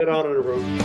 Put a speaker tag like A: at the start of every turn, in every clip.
A: Get out of the room.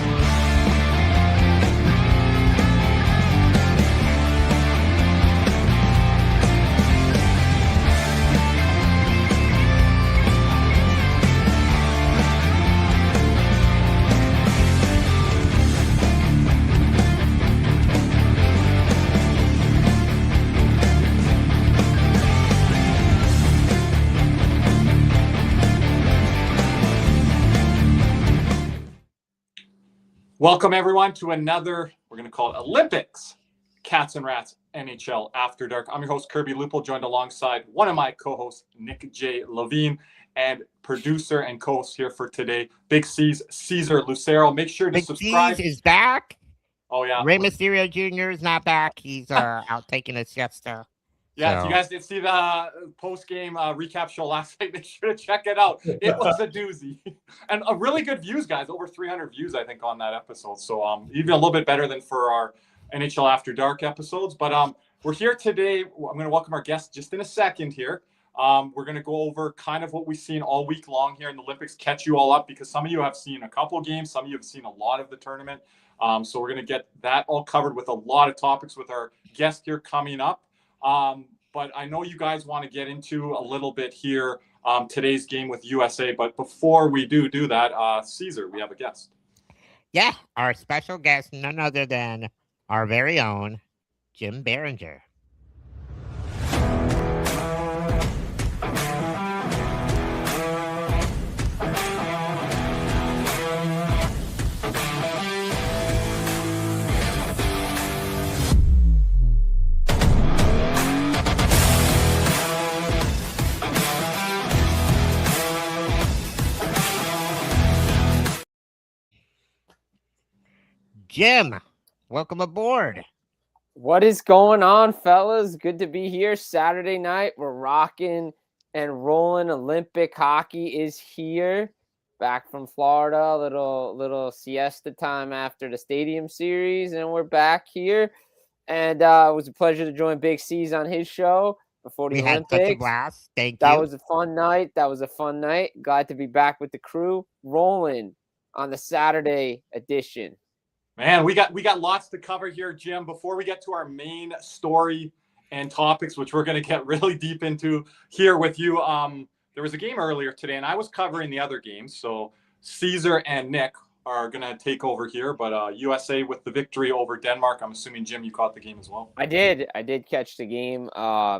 B: Welcome, everyone, to another, we're going to call it Olympics, Cats and Rats NHL After Dark. I'm your host, Kirby Lupel, joined alongside one of my co-hosts, Nick J. Levine, and producer and co-host here for today, Big C's Cesar Lucero. Make sure to subscribe.
C: Big C's is back.
B: Oh, yeah.
C: Rey Mysterio Jr. is not back. He's out taking a siesta.
B: Yeah, if you guys didn't see the post-game recap show last night, make sure to check it out. It was a doozy. And a really good views, guys. Over 300 views, I think, on that episode. So even a little bit better than for our NHL After Dark episodes. But we're here today. I'm going to welcome our guests just in a second here. We're going to go over kind of what we've seen all week long here in the Olympics, catch you all up, because some of you have seen a couple of games. Some of you have seen a lot of the tournament. So we're going to get that all covered with a lot of topics with our guest here coming up. But I know you guys want to get into a little bit here today's game with USA. But before we do that, Cesar, we have a guest.
C: Yeah, our special guest, none other than our very own Jim Behringer. Jim, welcome aboard.
D: What is going on, fellas? Good to be here. Saturday night, we're rocking and rolling. Olympic hockey is here. Back from Florida, little siesta time after the Stadium Series, and we're back here. And it was a pleasure to join Big C's on his show before the Olympics.
C: Had such a blast. Thank you.
D: That was a fun night. Glad to be back with the crew, rolling on the Saturday edition.
B: Man, we got lots to cover here, Jim. Before we get to our main story and topics, which we're going to get really deep into here with you, there was a game earlier today, and I was covering the other games. So Cesar and Nick are going to take over here. But USA with the victory over Denmark. I'm assuming, Jim, you caught the game as well.
D: I did catch the game.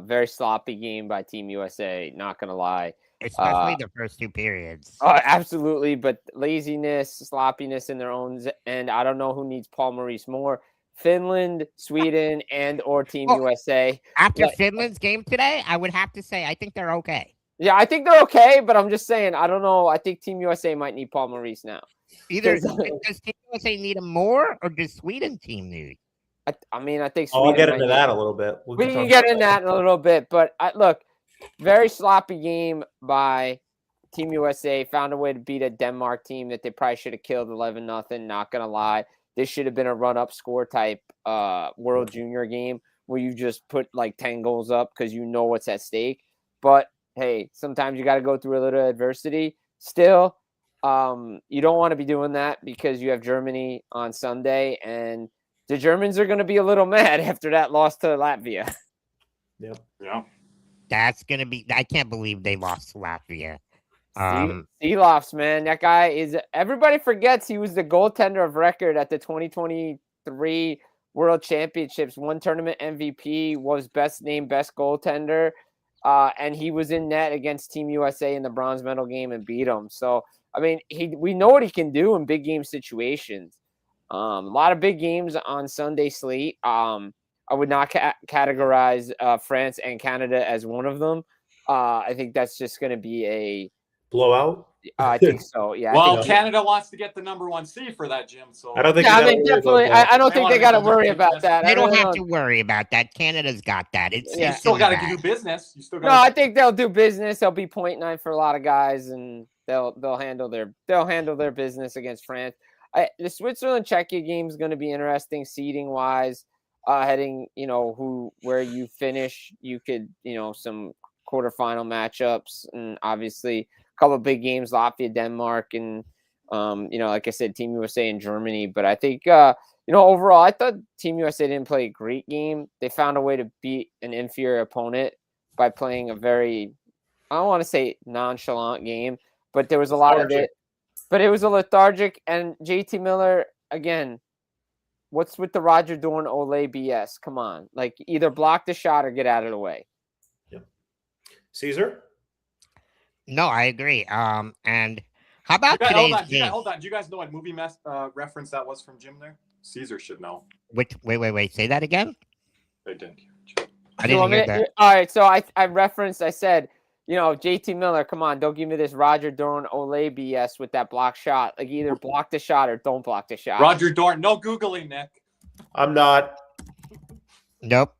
D: Very sloppy game by Team USA. Not going to lie.
C: Especially the first two periods.
D: Oh, absolutely. But laziness, sloppiness in their own end. I don't know who needs Paul Maurice more. Finland, Sweden, and or Team USA.
C: After Finland's game today, I would have to say I think they're okay.
D: Yeah, I think they're okay, but I'm just saying, I don't know. I think Team USA might need Paul Maurice now.
C: Either does Team USA need him more, or does Sweden team need?
D: I mean, I think Sweden
A: I'll get into that a little bit.
D: We can get into that in a little bit, but look, very sloppy game by Team USA. Found a way to beat a Denmark team that they probably should have killed 11-0. Not gonna lie, this should have been a run-up score type World Junior game where you just put like 10 goals up because you know what's at stake. But hey, sometimes you got to go through a little adversity. Still, you don't want to be doing that because you have Germany on Sunday, and the Germans are going to be a little mad after that loss to Latvia.
A: Yep.
B: Yeah.
C: That's going to be – I can't believe they lost to Latvia.
D: Seelofs, man. That guy is – everybody forgets he was the goaltender of record at the 2023 World Championships. One tournament MVP, was best goaltender. And he was in net against Team USA in the bronze medal game and beat them. So, I mean, we know what he can do in big game situations. A lot of big games on Sunday slate. I would not categorize France and Canada as one of them. I think that's just going to be a
A: blowout.
D: I think so. Yeah.
B: Well, Canada wants to get the number 1 seed for that, Jim. So
A: I don't think.
D: Yeah, I mean, definitely. I don't think they got to worry about that.
C: They don't have to worry about that. Canada's got that.
B: You still got to do business.
D: No, I think they'll do business. They'll be 0.9 for a lot of guys, and they'll handle their business against France. The Switzerland-Czechia game is going to be interesting seeding wise. Heading, where you finish, you could, some quarterfinal matchups, and obviously a couple of big games, Latvia, Denmark, and Like I said, Team USA and Germany. But I think, overall, I thought Team USA didn't play a great game. They found a way to beat an inferior opponent by playing a very, I don't want to say nonchalant game, but there was a lot of it. But it was a lethargic. And JT Miller, again, what's with the Roger Dorn Olay BS? Come on. Like, either block the shot or get out of the way.
A: Yep. Caesar?
C: No, I agree. And how about today's game?
B: Hold on. Do you guys know what movie reference that was from Jim there? Caesar should know.
C: Wait. Say that again?
B: They didn't.
C: I didn't hear that.
D: All right, so I said, JT Miller, come on, don't give me this Roger Dorn Olay BS with that block shot. Like, either block the shot or don't block the shot.
B: Roger Dorn, no Googling, Nick.
A: I'm not.
C: Nope.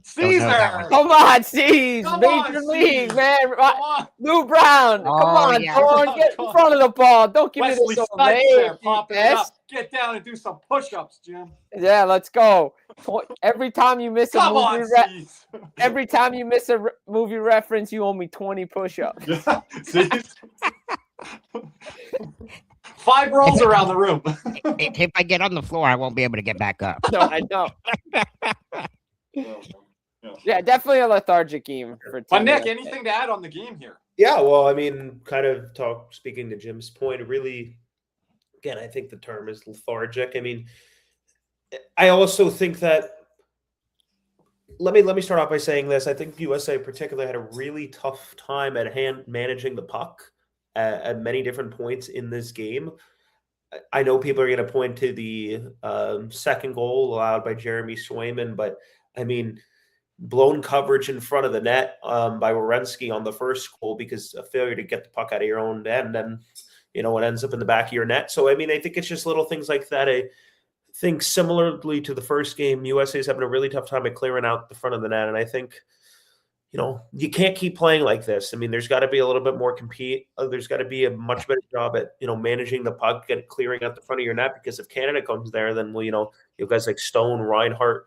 B: Caesar!
D: Come on, Steve.
B: Come
D: Major
B: on,
D: League,
B: Steve.
D: man.
B: Come on.
D: Lou Brown.
C: Oh,
D: Come on,
C: yeah.
D: Dorn. Get in front of the ball. Don't give
B: Wesley
D: me this
B: Snipes there,
D: Olay
B: popping it
D: BS.
B: up. Get down and do some push-ups, Jim.
D: Yeah, let's go. Every time you miss
B: Come on, Steve.
D: every time you miss a movie reference, you owe me 20 push-ups.
B: See? 5 rolls around the room.
C: If I get on the floor, I won't be able to get back up.
D: No, I know. Yeah, definitely a lethargic game for Team
B: But Nick,
D: USA.
B: anything to add on the game here?
A: Yeah, well, I mean, speaking to Jim's point, really, again, I think the term is lethargic. I mean, I also think that let me start off by saying this. I think USA particularly had a really tough time at hand managing the puck at many different points in this game. I know people are going to point to the second goal allowed by Jeremy Swayman, but I mean, blown coverage in front of the net by Werenski on the first goal because a failure to get the puck out of your own end, and it ends up in the back of your net. So I mean, I think it's just little things like that. I think similarly to the first game, USA is having a really tough time at clearing out the front of the net, and I think you can't keep playing like this. I mean, there's got to be a little bit more compete. There's got to be a much better job at managing the puck and clearing out the front of your net, because if Canada comes there, then you have guys like Stone, Reinhart,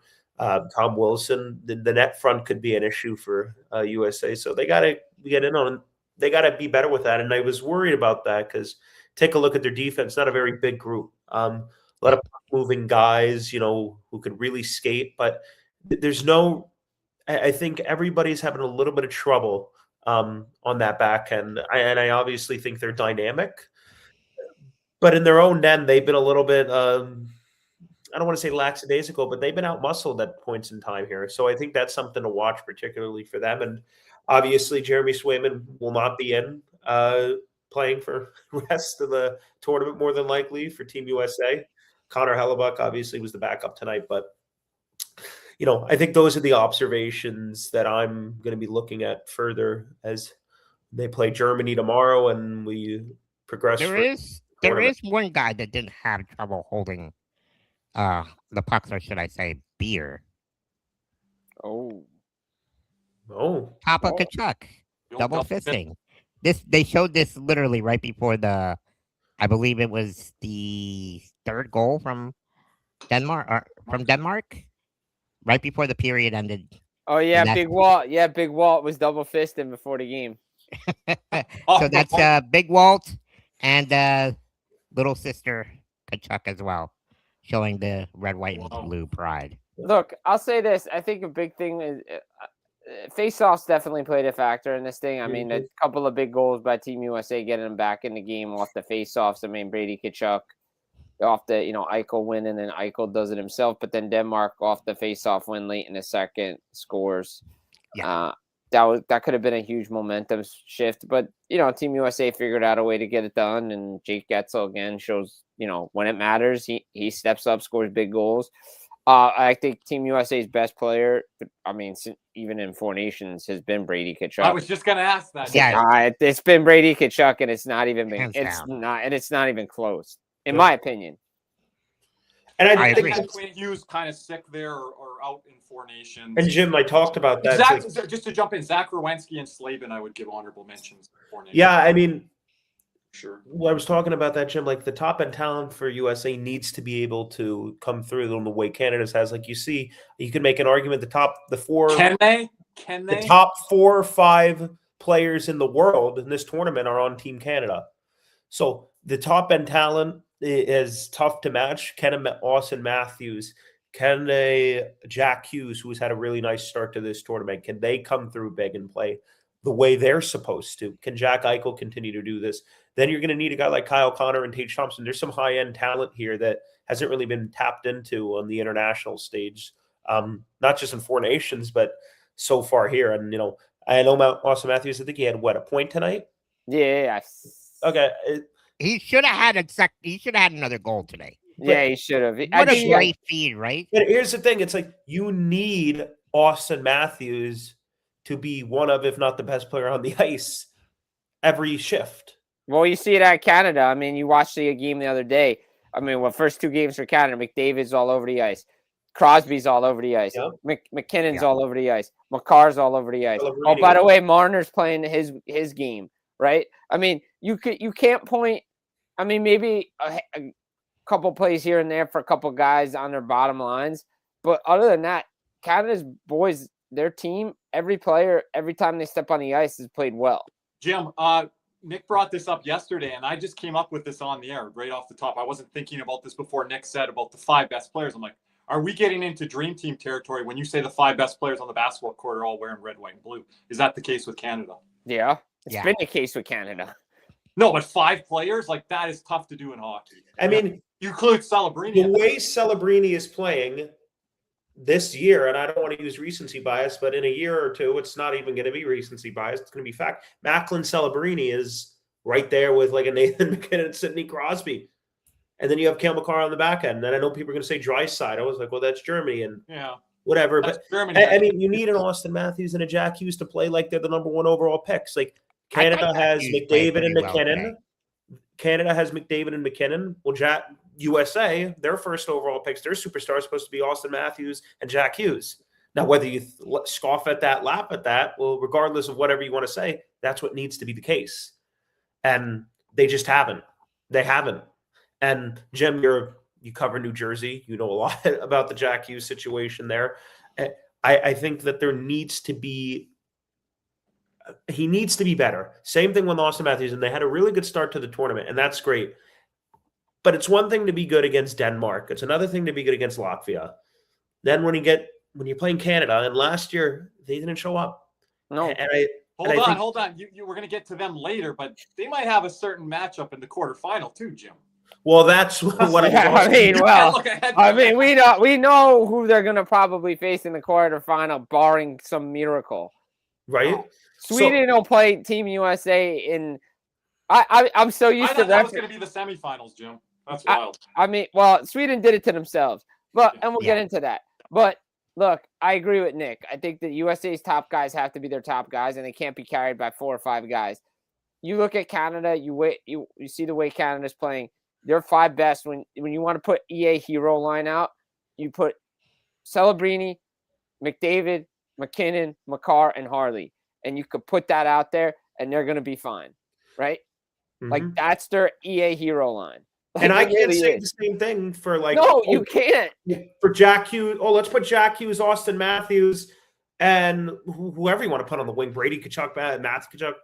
A: Tom Wilson, the net front could be an issue for USA. So they got to get in on. They got to be better with that. And I was worried about that because take a look at their defense. Not a very big group. A lot of moving guys, who could really skate, but there's no. I think everybody's having a little bit of trouble on that back end, and I obviously think they're dynamic, but in their own end, they've been a little bit. I don't want to say lackadaisical, but they've been out-muscled at points in time here. So I think that's something to watch, particularly for them. And obviously, Jeremy Swayman will not be in playing for the rest of the tournament, more than likely, for Team USA. Connor Hellebuck obviously was the backup tonight, but I think those are the observations that I'm going to be looking at further as they play Germany tomorrow and we progress.
C: There is one guy that didn't have trouble holding the pucks, or should I say beer.
A: Oh.
C: Papa Kachuk, double fisting. They showed this literally right before I believe it was the third goal from Denmark. Right before the period ended.
D: Oh yeah, Big Walt. Yeah, Big Walt was double fisting before the game.
C: So that's Big Walt and little sister Kachuk as well, showing the red, white, and blue pride.
D: Look, I'll say this. I think a big thing is face-offs definitely played a factor in this thing. I mean, a couple of big goals by Team USA getting them back in the game off the face-offs. I mean, Brady Kachuk off the, Eichel win, and then Eichel does it himself. But then Denmark off the face-off win late in the second scores.
C: Yeah.
D: That could have been a huge momentum shift. But, Team USA figured out a way to get it done. And Jake Getzel, again, shows, when it matters, he steps up, scores big goals. I think Team USA's best player, even in Four Nations, has been Brady Kachuk.
B: I was just going to ask that.
C: Yeah.
D: It's been Brady Kachuk, and it's not even been.
C: Hands down.
D: It's not even close, in my opinion.
A: And
C: I
A: think
C: agree.
B: Quinn Hughes kind of sick there or out in Four Nations.
A: And Jim, I talked about that.
B: Just to jump in, Zach Rowensky and Slavin, I would give honorable mentions. Four Nations.
A: Yeah, I mean,
B: sure.
A: Well, I was talking about that, Jim. Like the top end talent for USA needs to be able to come through in the way Canada's has. Like you can make an argument. The four.
B: Can they?
A: The top 4 or 5 players in the world in this tournament are on Team Canada. So the top end talent is tough to match. Austin Matthews, can Jack Hughes, who's had a really nice start to this tournament, can they come through big and play the way they're supposed to? Can Jack Eichel continue to do this? Then you're going to need a guy like Kyle Connor and Tage Thompson. There's some high-end talent here that hasn't really been tapped into on the international stage, not just in Four Nations, but so far here. And, I know Austin Matthews, I think he had, a point tonight?
D: Yeah.
A: Okay.
C: He should have had he should have had another goal today.
D: Yeah, he should have.
C: What a great feed, right?
A: But here's the thing. It's like you need Austin Matthews to be one of, if not the best player on the ice every shift.
D: Well, you see it at Canada. I mean, you watched the game the other day. I mean, first 2 games for Canada, McDavid's all over the ice. Crosby's all over the ice.
A: Yep.
D: McKinnon's all over the ice. McCarr's all over the ice. Oh, by the way, Marner's playing his game, right? I mean, you can't point. I mean, maybe a couple plays here and there for a couple guys on their bottom lines, but other than that, Canada's boys, their team, every player, every time they step on the ice, has played well.
B: Jim, Nick brought this up yesterday, and I just came up with this on the air right off the top. I wasn't thinking about this before Nick said about the 5 best players. I'm like, are we getting into dream team territory when you say the 5 best players on the basketball court are all wearing red, white, and blue? Is that the case with Canada?
D: Yeah, it's been the case with Canada.
B: No, but 5 players, like that is tough to do in hockey.
A: I mean,
B: you include Celebrini.
A: The way Celebrini is playing this year, and I don't want to use recency bias, but in a year or two, it's not even going to be recency bias. It's going to be fact. Macklin Celebrini is right there with like a Nathan McKinnon, Sidney Crosby. And then you have Cale Makar on the back end. And I know people are going to say Draisaitl. I was like, well, that's Germany and whatever. But Germany. I mean, you need an Austin Matthews and a Jack Hughes to play like they're the number 1 overall picks. Like Canada has McDavid and McKinnon. Canada has McDavid and McKinnon. Well, USA, their first overall picks, their superstars supposed to be Austin Matthews and Jack Hughes. Now, whether you scoff at that, laugh at that, well, regardless of whatever you want to say, that's what needs to be the case. And they just haven't. They haven't. And Jim, you cover New Jersey. You know a lot about the Jack Hughes situation there. I think that there needs to be – he needs to be better. Same thing with Austin Matthews, and they had a really good start to the tournament, and that's great. But it's one thing to be good against Denmark. It's another thing to be good against Latvia. Then when you're playing Canada, and last year they didn't show up.
D: No.
B: Hold on. You we're going to get to them later, but they might have a certain matchup in the quarterfinal too, Jim.
A: Well, that's what
D: I mean, we know who they're going to probably face in the quarterfinal, barring some miracle.
A: Right?
D: Sweden will play Team USA in. I'm so used to that.
B: That was going to be the semifinals, Jim. That's wild.
D: I mean, well, Sweden did it to themselves, and we'll get into that. But look, I agree with Nick. I think that USA's top guys have to be their top guys, and they can't be carried by 4 or 5 guys. You look at Canada. You see the way Canada's playing. Their 5 best. When you want to put EA hero line out, you put Celebrini, McDavid, McKinnon, Makar, and Harley, and you could put that out there, and they're going to be fine, right? Mm-hmm. Like that's their EA hero line. Like,
A: and I can't say the same thing for like.
D: No, you can't.
A: For Jack Hughes, let's put Jack Hughes, Austin Matthews, and whoever you want to put on the wing. Brady Tkachuk, Matt Tkachuk,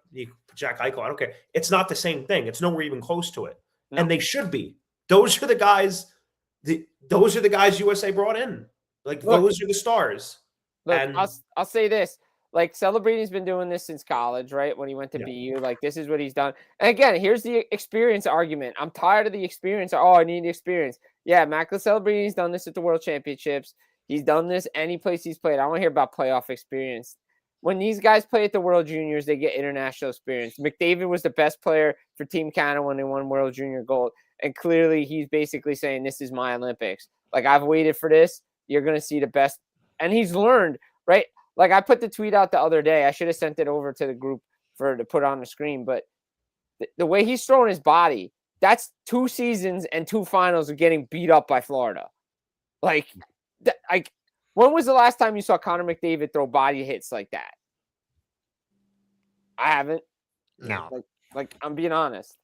A: Jack Eichel. I don't care. It's not the same thing. It's nowhere even close to it. No. And they should be. Those are the guys. Those are the guys USA brought in. Like those are the stars.
D: Look, and I'll say this. Like Celebrini's been doing this since college, right? When he went to BU, like this is what he's done. And again, here's the experience argument. I'm tired of the experience. Oh, I need the experience. Yeah, Macklin Celebrini's done this at the World Championships. He's done this any place he's played. I want to hear about playoff experience. When these guys play at the World Juniors, they get international experience. McDavid was the best player for Team Canada when they won World Junior Gold. And clearly he's basically saying, this is my Olympics. Like, I've waited for this. You're going to see the best. And he's learned, right? Like, I put the tweet out the other day. I should have sent it over to the group to put on the screen. But the way he's throwing his body, that's 2 seasons and 2 finals of getting beat up by Florida. Like, when was the last time you saw Connor McDavid throw body hits like that? I haven't.
C: No.
D: Like I'm being honest.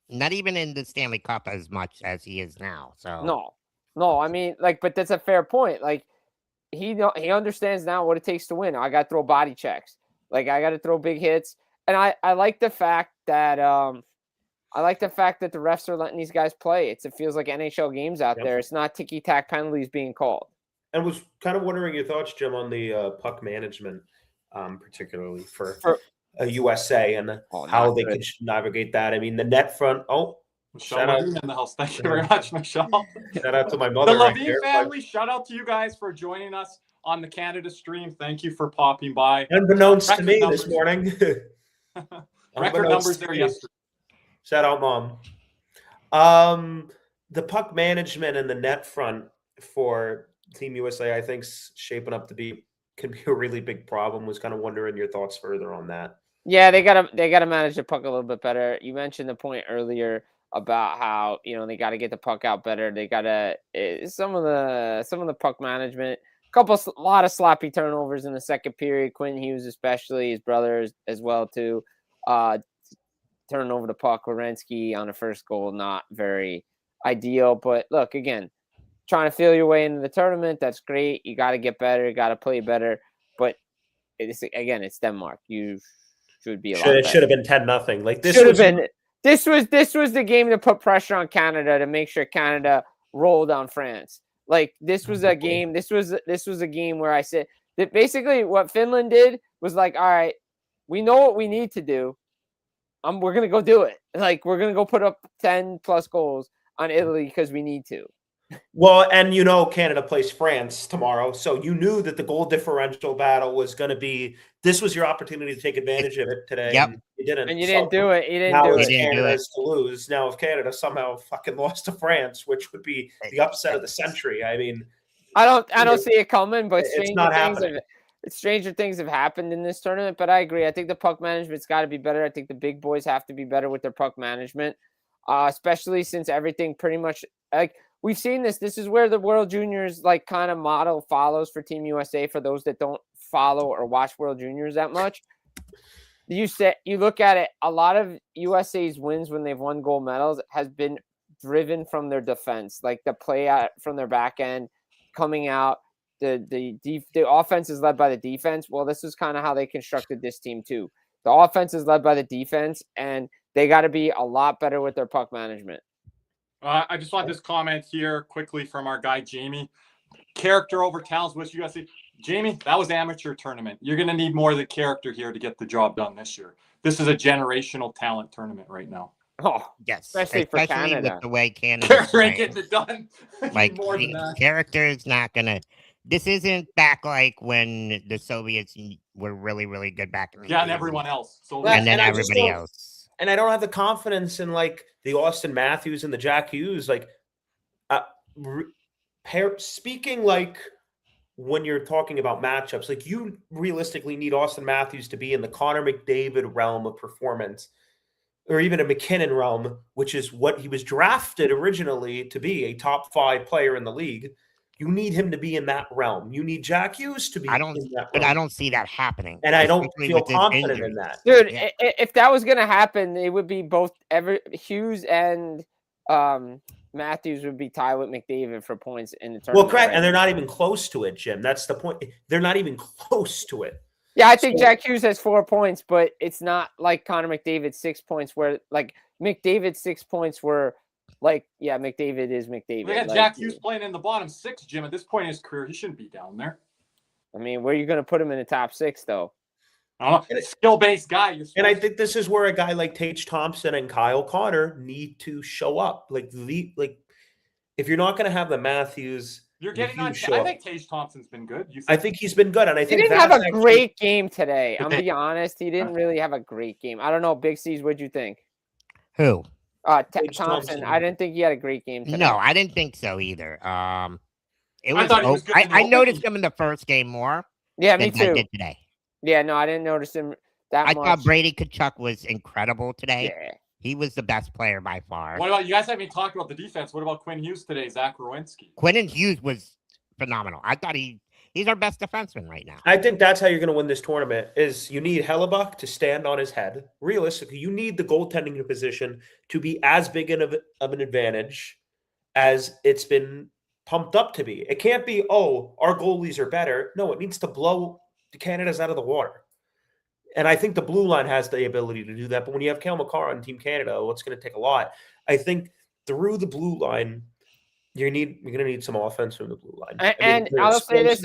C: Not even in the Stanley Cup as much as he is now. So
D: no. I mean, but that's a fair point. Like he understands now what it takes to win. I got to throw body checks. Like I got to throw big hits, and I like the fact that I like the fact that the refs are letting these guys play. It feels like NHL games out there. It's not ticky-tack penalties being called.
A: And was kind of wondering your thoughts, Jim, on the puck management, particularly for USA and how they could navigate that. I mean, the net front. Oh,
B: Michelle Levine in the house. Thank you very much, Michelle.
A: Shout out to my mother.
B: The Levine family. Shout out to you guys for joining us on the Canada stream. Thank you for popping by.
A: Unbeknownst to me this morning.
B: Record numbers there yesterday.
A: Shout out, Mom. The puck management and the net front for Team USA, I think, shaping up to could be a really big problem. Was kind of wondering your thoughts further on that.
D: Yeah, they gotta manage the puck a little bit better. You mentioned the point earlier about how they got to get the puck out better. They gotta some of the puck management. A lot of sloppy turnovers in the second period. Quinn Hughes, especially his brothers as well too. Turning over the puck. Werenski on the first goal, not very ideal. But look, again, trying to feel your way into the tournament, that's great. You got to get better. You got to play better. But it's Denmark. You should be a lot better.
A: It should have been 10-0. Like this
D: should have been. This was the game to put pressure on Canada to make sure Canada rolled on France. Like this was a game. This was a game where I said that basically what Finland did was like, all right, we know what we need to do. We're gonna go do it. Like we're gonna go put up 10+ goals on Italy because we need to.
A: Well, and Canada plays France tomorrow, so you knew that the goal differential battle was going to be. This was your opportunity to take advantage of it today.
C: Yep.
A: And you didn't.
D: And you didn't do it. You didn't
A: now
D: do
A: it's
D: it.
A: Canada's to lose. Now, if Canada somehow fucking lost to France, which would be the upset of the century, I mean,
D: I don't see it coming. But
A: it's not happening.
D: Stranger things have happened in this tournament. But I agree. I think the puck management's got to be better. I think the big boys have to be better with their puck management, especially since everything pretty much like. We've seen this. This is where the World Juniors kind of model follows for Team USA. For those that don't follow or watch World Juniors that much, you look at it. A lot of USA's wins when they've won gold medals has been driven from their defense, like the play out from their back end, coming out. The offense is led by the defense. Well, this is kind of how they constructed this team too. The offense is led by the defense, and they got to be a lot better with their puck management.
B: I just want this comment here quickly from our guy, Jamie. Character over talents with USA. Jamie, that was amateur tournament. You're going to need more than character here to get the job done this year. This is a generational talent tournament right now.
D: Oh,
C: yes.
D: Especially for Canada.
C: With the way Canada
B: Character ain't getting it done.
C: Like,
B: more than that.
C: Character is not going to. This isn't back like when the Soviets were really, really good back in the
B: and everyone else.
C: And then everybody else.
A: And I don't have the confidence in the Austin Matthews and the Jack Hughes. Speaking when you're talking about matchups, you realistically need Austin Matthews to be in the Connor McDavid realm of performance, or even a McKinnon realm, which is what he was drafted originally to be, a top 5 player in the league. You need him to be in that realm. You need Jack Hughes to be in that realm.
C: But I don't see that happening.
A: And I don't feel confident in that.
D: Dude, if that was going to happen, it would be both Hughes and Matthews would be tied with McDavid for points in the tournament.
A: Well, correct. And they're not even close to it, Jim. That's the point. They're not even close to it.
D: Yeah, I think Jack Hughes has 4 points, but it's not like Connor McDavid's 6 points where McDavid's 6 points were McDavid is McDavid.
B: We got Jack Hughes playing in the bottom 6, Jim. At this point in his career, he shouldn't be down there.
D: I mean, where are you going to put him in the top 6, though?
B: Skill-based guy.
A: And I think this is where a guy like Tage Thompson and Kyle Connor need to show up. If you're not going to have the Matthews,
B: you're getting on. I think Tage Thompson's been good.
A: I think he's been good, and I think
D: he didn't have a great game today. I'm gonna be honest. He didn't really have a great game. I don't know, Big C's. What'd you think?
C: Who?
D: Thompson. I didn't think he had a great game today.
C: No, I didn't think so either. It was.
B: I
C: noticed him in the first game more.
D: Yeah, me too.
C: I did today.
D: Yeah, no, I didn't notice him that much.
C: I thought Brady Tkachuk was incredible today.
D: Yeah.
C: He was the best player by far.
B: What about you guys? Haven't talked about the defense. What about Quinn Hughes today? Zach Werenski.
C: Quinn Hughes was phenomenal. I thought he's our best defenseman right now.
A: I think that's how you're going to win this tournament. Is you need Hellebuck to stand on his head. Realistically, you need the goaltending position to be as big of an advantage as it's been pumped up to be. It can't be, our goalies are better. No, it needs to blow Canada's out of the water. And I think the blue line has the ability to do that. But when you have Cale Makar on Team Canada, it's going to take a lot. I think through the blue line, you're going to need some offense from the blue line.
D: And I'll say this,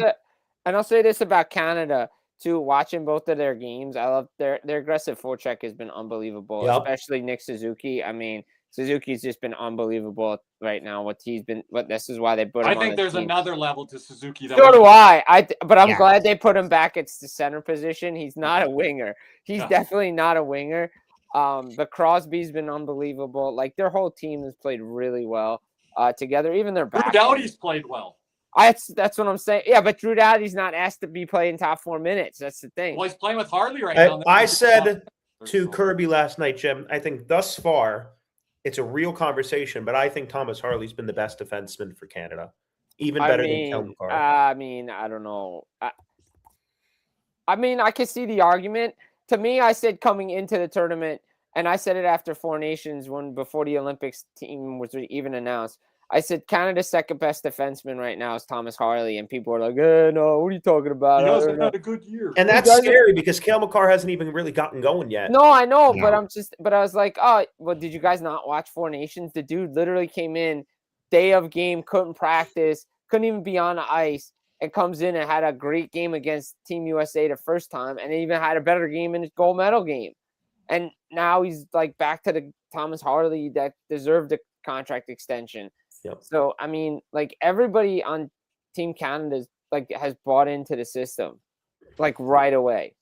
D: and I'll say this about Canada too. Watching both of their games, I love their aggressive forecheck has been unbelievable, especially Nick Suzuki. I mean, Suzuki's just been unbelievable right now. What this is why they put him on.
B: I think there's
D: team.
B: Another level to Suzuki.
D: So do I. But I'm glad they put him back at the center position. He's not a winger. He's definitely not a winger. But Crosby's been unbelievable. Like their whole team has played really well together. Even their back.
B: Doughty's played well.
D: That's what I'm saying. Yeah, but Drew Doughty's not asked to be playing top 4 minutes. That's the thing.
B: Well, he's playing with Harley right now.
A: I said to Kirby last night, Jim, I think thus far it's a real conversation, but I think Thomas Harley's been the best defenseman for Canada. Even better than Cale Makar.
D: I mean, I don't know. I mean, I can see the argument. To me, I said coming into the tournament, and I said it after Four Nations before the Olympics team was even announced. I said Canada's second best defenseman right now is Thomas Harley, and people are like, no, what are you talking about?
B: He hasn't had a good year.
A: And that's scary because Cale Makar hasn't even really gotten going yet.
D: No, I know, but I was like, oh, well, did you guys not watch Four Nations? The dude literally came in day of game, couldn't practice, couldn't even be on the ice, and comes in and had a great game against Team USA the first time, and even had a better game in his gold medal game. And now he's like back to the Thomas Harley that deserved a contract extension.
A: Yep.
D: So, I mean, like everybody on Team Canada has bought into the system like right away.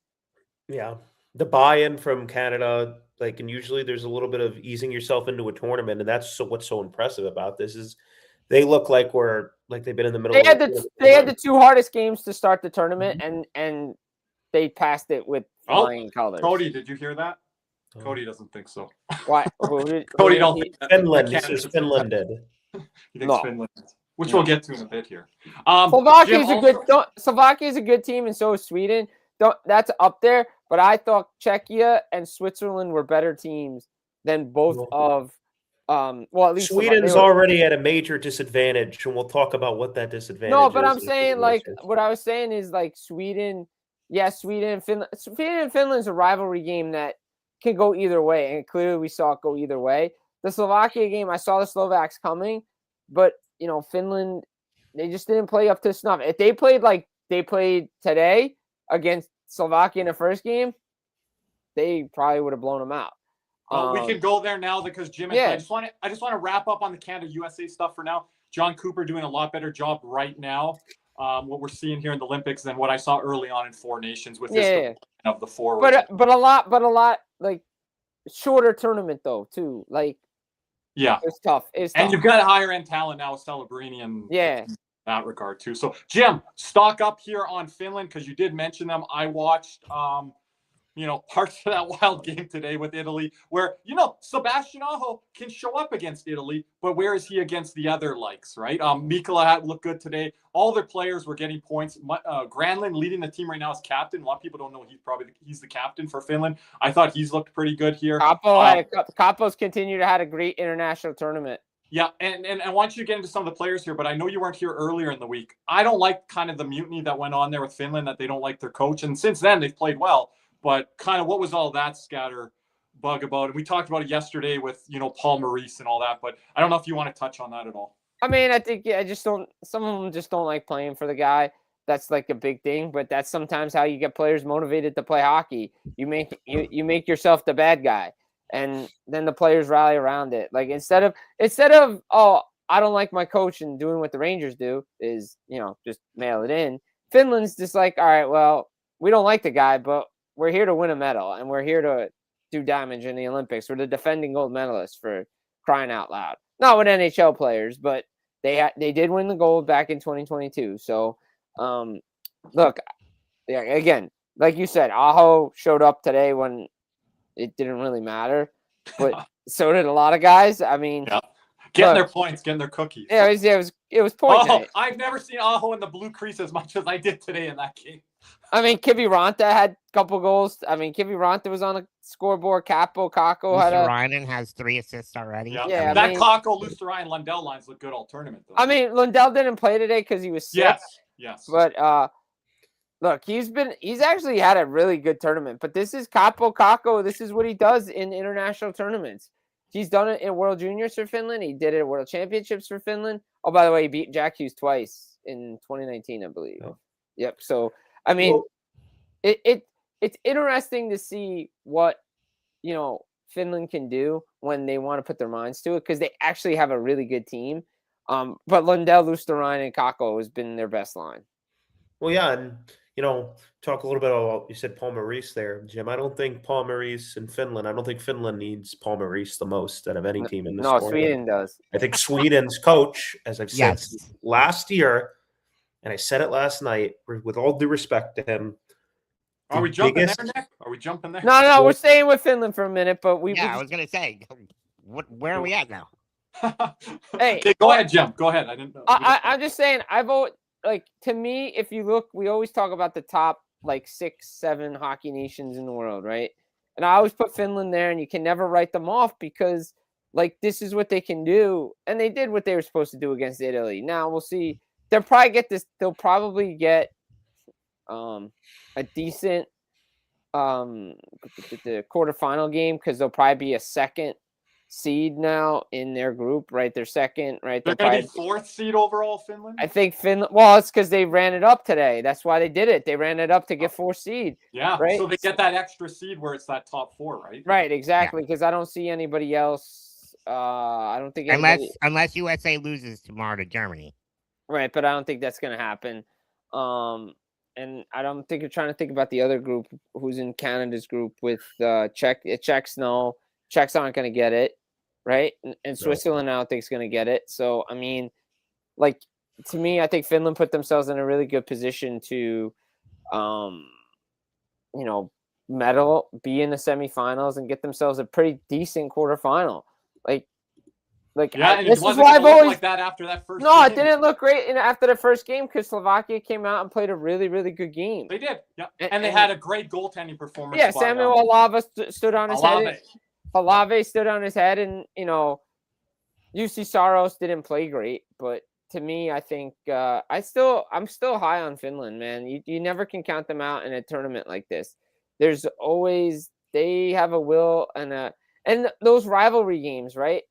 A: Yeah. The buy-in from Canada, and usually there's a little bit of easing yourself into a tournament. And that's what's so impressive about this is they look like they've been in the middle.
D: They had the 2 hardest games to start the tournament and they passed it with flying colors.
B: Cody, did you hear that? Cody doesn't think so.
D: Why?
B: Cody don't think
A: Finland. This is Finland did.
B: He thinks Finland, which we'll get to in a bit here.
D: Slovakia is a good team, and so is Sweden. That's up there. But I thought Czechia and Switzerland were better teams than both of. At least
A: Sweden's already at a major disadvantage, and we'll talk about what that disadvantage.
D: No, but I'm saying what I was saying is Sweden. Yeah, Sweden and Finland. Sweden and Finland's a rivalry game that can go either way, and clearly we saw it go either way. The Slovakia game, I saw the Slovaks coming, but Finland, they just didn't play up to snuff. If they played like they played today against Slovakia in the first game, they probably would have blown them out.
B: We can go there now because Jim. I just want to wrap up on the Canada USA stuff for now. John Cooper doing a lot better job right now. What we're seeing here in the Olympics than what I saw early on in Four Nations with this of the forward.
D: But a lot like shorter tournament though too. It's tough.
B: And you've got higher end talent now with Celebrini and that regard too. So Jim, stock up here on Finland because you did mention them. I watched parts of that wild game today with Italy where, Sebastian Aho can show up against Italy, but where is he against the other likes, right? Mikkola had looked good today. All their players were getting points. Granlund leading the team right now as captain. A lot of people don't know he's the captain for Finland. I thought he's looked pretty good here.
D: Capo's continued to have a great international tournament.
B: Yeah, and I want you to get into some of the players here, but I know you weren't here earlier in the week. I don't like kind of the mutiny that went on there with Finland, that they don't like their coach. And since then, they've played well. But kind of what was all that scatter bug about? And we talked about it yesterday with, Paul Maurice and all that. But I don't know if you want to touch on that at all.
D: I mean, I think some of them just don't like playing for the guy. That's like a big thing. But that's sometimes how you get players motivated to play hockey. You make yourself the bad guy. And then the players rally around it. Like instead of I don't like my coach and doing what the Rangers do is, just mail it in. Finland's just like, all right, well, we don't like the guy, but we're here to win a medal, and we're here to do damage in the Olympics. We're the defending gold medalists, for crying out loud. Not with NHL players, but they did win the gold back in 2022. So, look, again, like you said, Aho showed up today when it didn't really matter, but so did a lot of guys. I mean,
B: getting their points, getting their cookies.
D: Yeah, it was point night.
B: I've never seen Aho in the blue crease as much as I did today in that game.
D: I mean, Kiviranta had a couple goals. I mean, Kiviranta was on a scoreboard. Kako had a...
C: Ryan has 3 assists already.
B: Yeah, that Kako, Ryan, Lundell lines look good all tournament, though.
D: I mean, Lundell didn't play today because he was sick.
B: Yes.
D: But, Look, he's actually had a really good tournament, but this is Capo Caco. This is what he does in international tournaments. He's done it in World Juniors for Finland. He did it at World Championships for Finland. Oh, by the way, he beat Jack Hughes twice in 2019, I believe.
A: Oh.
D: Yep. So, I mean, it's interesting to see what, Finland can do when they want to put their minds to it, because they actually have a really good team. But Lundell, Luosterainen, and Caco has been their best line.
A: Well, yeah, and talk a little bit about, you said Paul Maurice there, Jim. I don't think Paul Maurice in Finland. I don't think Finland needs Paul Maurice the most out of any team in this.
D: No,
A: tournament.
D: Sweden does.
A: I think Sweden's coach, as I've said last year, and I said it last night, with all due respect to him.
B: Are we jumping there, Nick? Are we jumping there?
D: No, we're staying with Finland for a minute, but
C: I was gonna say, where are we at now?
B: Hey, go ahead, Jim. Go ahead. I didn't know.
D: I'm just saying, to me, if you look, we always talk about the top 6, 7 hockey nations in the world, right? And I always put Finland there, and you can never write them off because this is what they can do, and they did what they were supposed to do against Italy. Now we'll see. They'll probably get a decent the quarterfinal game, because they'll probably be a second seed now in their group, right? They're second, right?
B: They're going to be 4th seed overall, Finland?
D: I think Finland. Well, it's because they ran it up today. That's why they did it. They ran it up to get 4th seed.
B: Yeah,
D: right?
B: So they get that extra seed where it's that top 4, right?
D: Right, exactly, because I don't see anybody else. I don't think
C: unless USA loses tomorrow to Germany.
D: Right, but I don't think that's going to happen. And I don't think you're trying to think about the other group who's in Canada's group with Czechs. No, Czechs aren't going to get it, right? And Switzerland, I don't think is going to get it. So, I mean, to me, I think Finland put themselves in a really good position to, medal, be in the semifinals, and get themselves a pretty decent quarterfinal.
B: This is why I've always like that after that first.
D: No, it didn't look great after the first game because Slovakia came out and played a really, really good game.
B: They did, yeah, and they had a great goaltending performance.
D: Yeah, Samuel Alava stood on his head. Alave stood on his head, and UC Saros didn't play great, but to me, I think I'm still high on Finland, man. You never can count them out in a tournament like this. There's always they have a will and those rivalry games, right?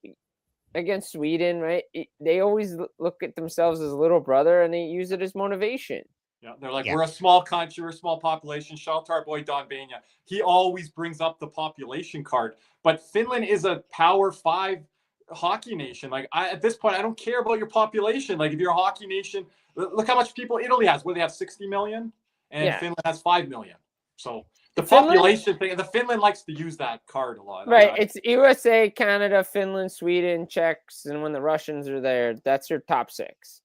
D: Against Sweden, right? They always look at themselves as a little brother, and they use it as motivation.
B: Yeah, they're like, we're a small country, we're a small population. Shout out to our boy Don Bania. He always brings up the population card. But Finland is a Power 5 hockey nation. At this point, I don't care about your population. If you're a hockey nation, look how much people Italy has. Where they have 60 million, and Finland has 5 million. So the population thing, the Finland likes to use that card a lot.
D: Right. It's USA, Canada, Finland, Sweden, Czechs, and when the Russians are there, that's your top 6.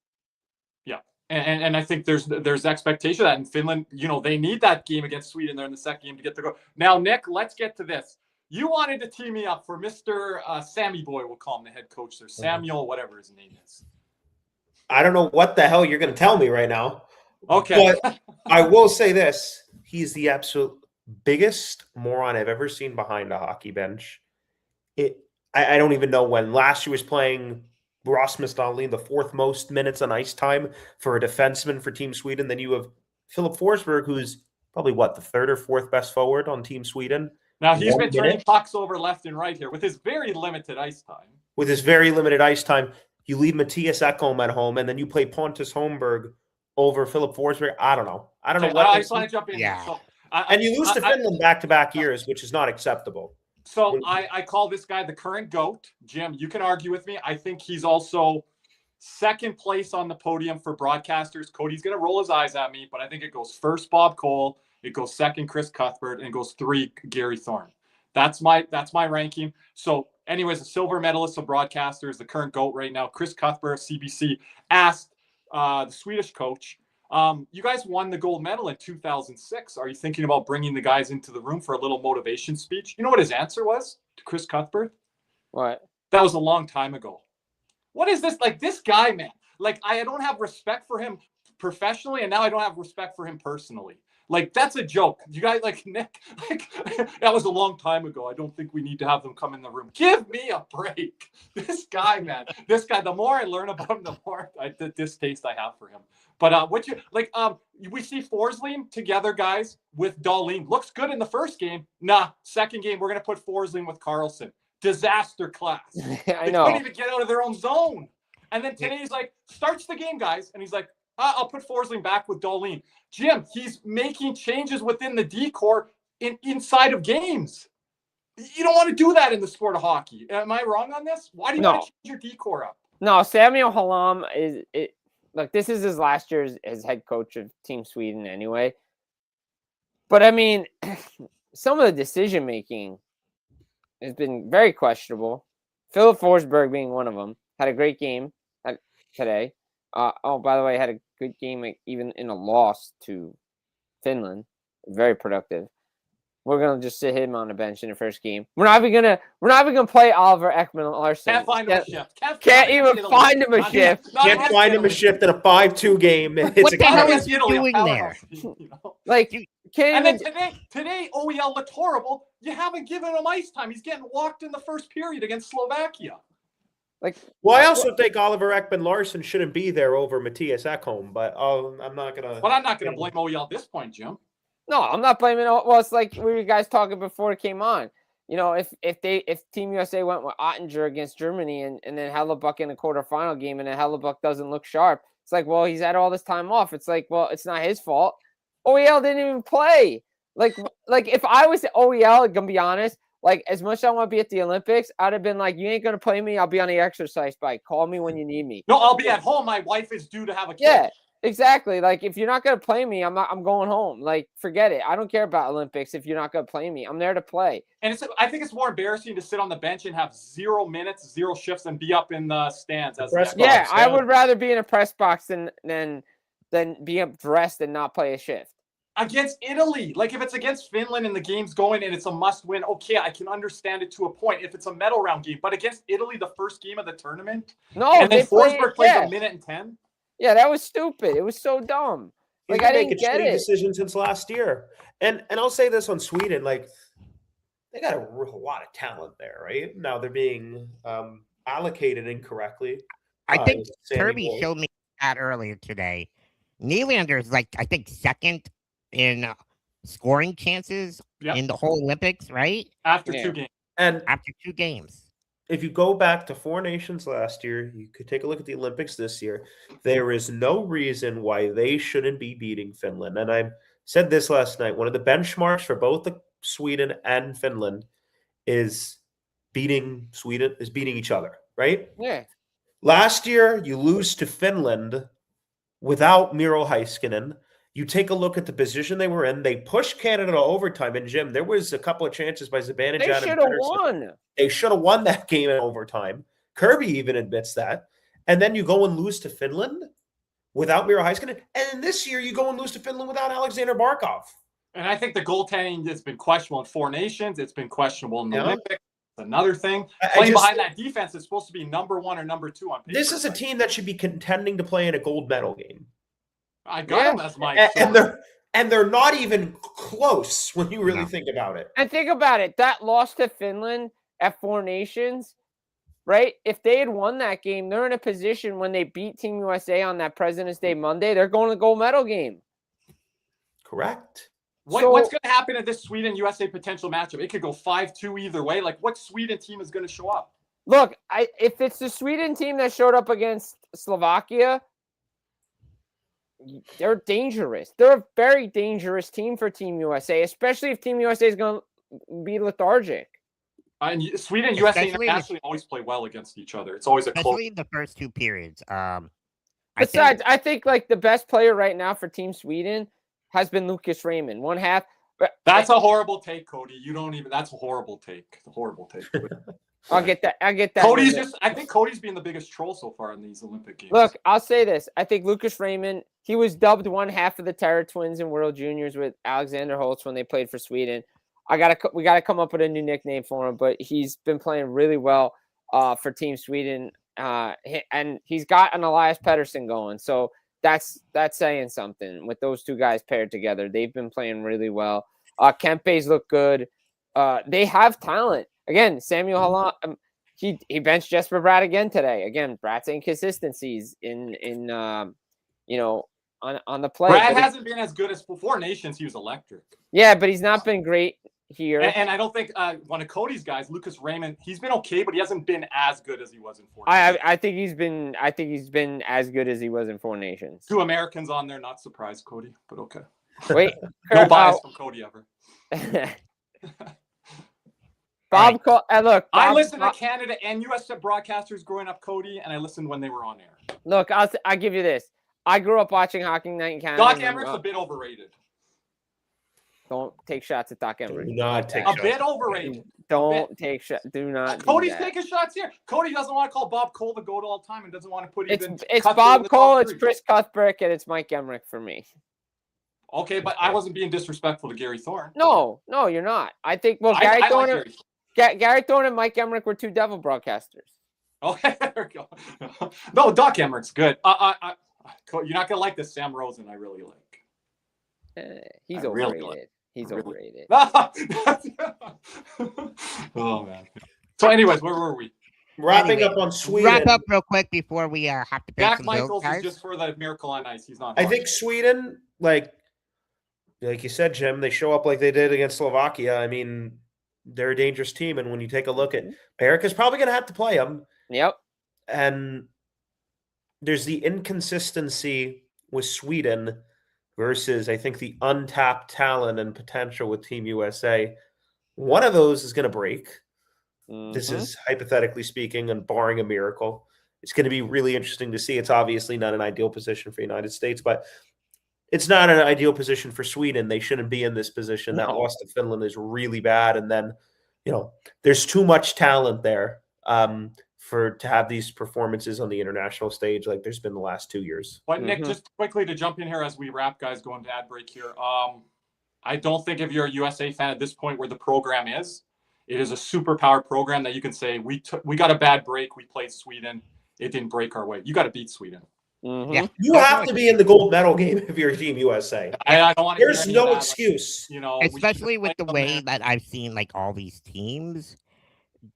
B: Yeah. And I think there's expectation of that in Finland. They need that game against Sweden there in the second game to get the goal. Now, Nick, let's get to this. You wanted to tee me up for Mr. Sammy Boy, we'll call him the head coach there. Samuel, whatever his name is.
A: I don't know what the hell you're going to tell me right now.
B: Okay.
A: But I will say this. He's the absolute biggest moron I've ever seen behind a hockey bench. I don't even know when. Last year was playing Rasmus Dahlin, the 4th most minutes on ice time for a defenseman for Team Sweden. Then you have Philip Forsberg, who's probably the 3rd or 4th best forward on Team Sweden.
B: Now he's been turning pucks over left and right here with his very limited ice time.
A: With his very limited ice time, you leave Matthias Ekholm at home, and then you play Pontus Holmberg over Philip Forsberg. I don't know. I
B: just want to jump in.
C: Yeah.
B: So,
A: and you lose to Finland back-to-back years, which is not acceptable.
B: So I call this guy the current GOAT. Jim, you can argue with me. I think he's also second place on the podium for broadcasters. Cody's going to roll his eyes at me, but I think it goes first Bob Cole, it goes second Chris Cuthbert, and it goes 3 Gary Thorne. That's my ranking. So anyways, a silver medalist of broadcasters, the current GOAT right now, Chris Cuthbert of CBC, asked the Swedish coach, you guys won the gold medal in 2006. Are you thinking about bringing the guys into the room for a little motivation speech? You know what his answer was to Chris Cuthbert?
D: What?
B: That was a long time ago. What is this? This guy, man. I don't have respect for him professionally, and now I don't have respect for him personally. Like, that's a joke. You guys, like, Nick, like, that was a long time ago. I don't think we need to have them come in the room. Give me a break. This guy, man. This guy, the more I learn about him, the more the distaste I have for him. But we see Forsling together, guys, with Dahlin. Looks good in the first game. Nah, second game, we're going to put Forsling with Carlson. Disaster class.
D: I
B: They
D: know.
B: couldn't even get out of their own zone. And then today he's like, starts the game, guys. And he's like, I'll put Forsling back with Dahlin. Jim, he's making changes within the D-core inside of games. You don't want to do that in the sport of hockey. Am I wrong on this? Why do you want to change your D-core up?
D: No, Samuel Hallam look, this is his last year as head coach of Team Sweden anyway. But I mean, some of the decision making has been very questionable. Philip Forsberg being one of them. Had a great game today. By the way, had a good game even in a loss to Finland. Very productive. We're gonna just sit him on the bench in the first game. We're not even gonna play Oliver Ekman-Larsson.
B: Can't find him a shift.
D: Can't even find him a shift.
A: Can't find him a shift in a 5-2 game. It's
C: What the hell is
B: Italy,
C: he doing there?
D: Like,
B: and then today, OEL looked horrible. You haven't given him ice time. He's getting walked in the first period against Slovakia.
A: Well, I also think Oliver Ekman-Larsson shouldn't be there over Matthias Ekholm, but I'm not gonna.
B: But I'm not gonna blame OEL at this point, Jim.
D: No, I'm not blaming. Well, it's like we were guys talking before it came on. You know, if Team USA went with Ottinger against Germany and then Hellebuck in the quarterfinal game and then Hellebuck doesn't look sharp, it's like, well, he's had all this time off. It's like, well, it's not his fault. OEL didn't even play. Like if I was OEL, I'm gonna be honest. Like, as much as I want to be at the Olympics, I'd have been like, you ain't gonna play me. I'll be on the exercise bike. Call me when you need me.
B: No, I'll be at home. My wife is due to have a kid.
D: Yeah. Exactly. Like, if you're not going to play me, I'm going home. Like, forget it. I don't care about Olympics if you're not going to play me. I'm there to play.
B: And I think it's more embarrassing to sit on the bench and have 0 minutes, 0 shifts, and be up in the stands.
D: I would rather be in a press box than be up dressed and not play a shift.
B: Against Italy. Like, if it's against Finland and the game's going and it's a must-win, okay, I can understand it to a point if it's a medal round game. But against Italy, the first game of the tournament, and then Forsberg plays a minute and 10.
D: Yeah, that was stupid. It was so dumb. Like, I didn't get it.
A: Decision since last year, and I'll say this on Sweden, like, they got a lot of talent there, right? Now they're being allocated incorrectly.
C: I think Kirby showed me that earlier today. Nylander's like, I think, second in scoring chances in the whole Olympics, right?
B: After 2 games.
A: And
C: after 2 games.
A: If you go back to 4 nations last year, you could take a look at the Olympics this year. There is no reason why they shouldn't be beating Finland. And I said this last night. One of the benchmarks for both Sweden and Finland is beating each other, right?
D: Yeah.
A: Last year, you lose to Finland without Miro Heiskanen. You take a look at the position they were in. They pushed Canada to overtime. And, Jim, there was a couple of chances by Zibanejad.
D: They should have won.
A: They should have won that game in overtime. Kirby even admits that. And then you go and lose to Finland without Miro Heiskanen. And this year, you go and lose to Finland without Alexander Barkov.
B: And I think the goaltending has been questionable in 4 nations. It's been questionable in the Olympics. Another thing. Playing behind that defense is supposed to be number 1 or number 2 on paper.
A: This is a team that should be contending to play in a gold medal game.
B: I got them as my
A: and they're not even close when you really think about it.
D: And think about it. That loss to Finland at 4 Nations, right? If they had won that game, they're in a position when they beat Team USA on that President's Day Monday, they're going to the gold medal game.
A: Correct.
B: What's going to happen at this Sweden-USA potential matchup? It could go 5-2 either way. Like, what Sweden team is going to show up?
D: Look, if it's the Sweden team that showed up against Slovakia, they're dangerous. They're a very dangerous team for Team USA, especially if Team USA is going to be lethargic.
B: And Sweden and USA actually always play well against each other. It's always a close.
C: Especially in the first 2 periods.
D: Besides, I think like the best player right now for Team Sweden has been Lucas Raymond. 1 half.
B: That's a horrible take, Cody. You don't even. That's a horrible take. A horrible take.
D: I'll get that.
B: I think Cody's been the biggest troll so far in these Olympic games.
D: Look, I'll say this. I think Lucas Raymond, he was dubbed 1 half of the Terror Twins in World Juniors with Alexander Holtz when they played for Sweden. We gotta come up with a new nickname for him, but he's been playing really well for Team Sweden. And he's got an Elias Pettersson going. So that's saying something with those two guys paired together. They've been playing really well. Kempe's look good. They have talent. Again, Samuel Hallam, he benched Jesper Bratt again today. Again, Bratt's inconsistencies in you know, on the play.
B: Brad hasn't been as good as before Nations. He was electric.
D: Yeah, but he's not been great here.
B: And I don't think one of Cody's guys, Lucas Raymond, he's been okay, but he hasn't been as good as he was in Four Nations.
D: I think he's been as good as he was in Four Nations.
B: 2 Americans on there, not surprised, Cody, but okay.
D: Wait,
B: No bias from Cody ever.
D: Bob,
C: Right.
D: Look,
B: I
D: Bob,
B: listened to Canada and US broadcasters growing up, Cody, and I listened when they were on air.
D: Look, I'll give you this. I grew up watching Hockey Night in Canada.
B: Doc Emmerich's a bit overrated.
D: Don't take shots at Doc Emmerich.
A: Do not take
B: A
A: shots.
B: bit overrated.
D: Don't take shots. Do not.
B: Cody's
D: do that.
B: taking shots here. Cody doesn't want to call Bob Cole the GOAT all the time and doesn't want to put
D: It's
B: even.
D: it's
B: Cuthbert in
D: Bob
B: the
D: Cole,
B: top
D: it's
B: 3.
D: Chris Cuthbert, and it's Mike Emmerich for me.
B: Okay, but I wasn't being disrespectful to Gary Thorne.
D: No, you're not. I think
B: I like
D: Gary Thorne and Mike Emmerich were 2 devil broadcasters.
B: Okay, there we go. No, Doc Emmerich's good. You're not gonna like this Sam Rosen. I really like.
D: He's
B: I really
D: overrated.
B: like-
D: He's
B: really-
D: overrated.
B: Oh man. So, anyways, where were we?
A: Wrapping
C: Anyway,
A: up on Sweden.
C: Wrap up real quick before we have to pay
B: Jack
C: some bills,
B: Michaels
C: guys.
B: is just for the Miracle on Ice. He's not.
A: I think Sweden, like you said, Jim, they show up like they did against Slovakia. I mean, they're a dangerous team, and when you take a look at America's probably going to have to play them.
D: Yep.
A: And there's the inconsistency with Sweden versus, I think, the untapped talent and potential with Team USA. One of those is going to break. This is hypothetically speaking, and barring a miracle. It's going to be really interesting to see. It's obviously not an ideal position for the United States, but it's not an ideal position for Sweden. They shouldn't be in this position. That
D: No.
A: loss to Finland is really bad. And then, there's too much talent there to have these performances on the international stage like there's been the last 2 years.
B: But Nick, just quickly to jump in here as we wrap, guys, going to ad break here. I don't think if you're a USA fan at this point where the program is, it is a superpower program that you can say we got a bad break. We played Sweden. It didn't break our way. You got to beat Sweden.
C: Yeah,
A: You have to be in the gold medal game if you're Team USA.
B: I don't want to.
A: There's no excuse.
C: especially with the way that I've seen like all these teams.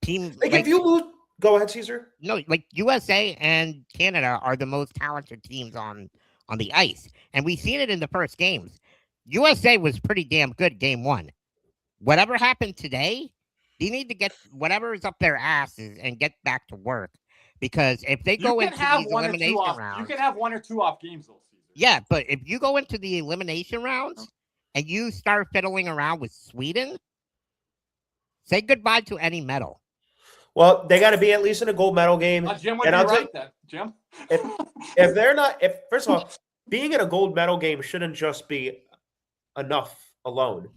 A: If you lose, go ahead, Caesar.
C: No, like USA and Canada are the most talented teams on the ice, and we've seen it in the first games. USA was pretty damn good game 1. Whatever happened today, they need to get whatever is up their asses and get back to work. Because if they go into these elimination rounds,
B: you can have 1 or 2 off games, though. Caesar.
C: Yeah, but if you go into the elimination rounds and you start fiddling around with Sweden, say goodbye to any medal.
A: Well, they got to be at least in a gold medal game.
B: Jim would
A: And
B: be
A: I'll
B: right then, Jim.
A: If they're not, first of all, being in a gold medal game shouldn't just be enough alone.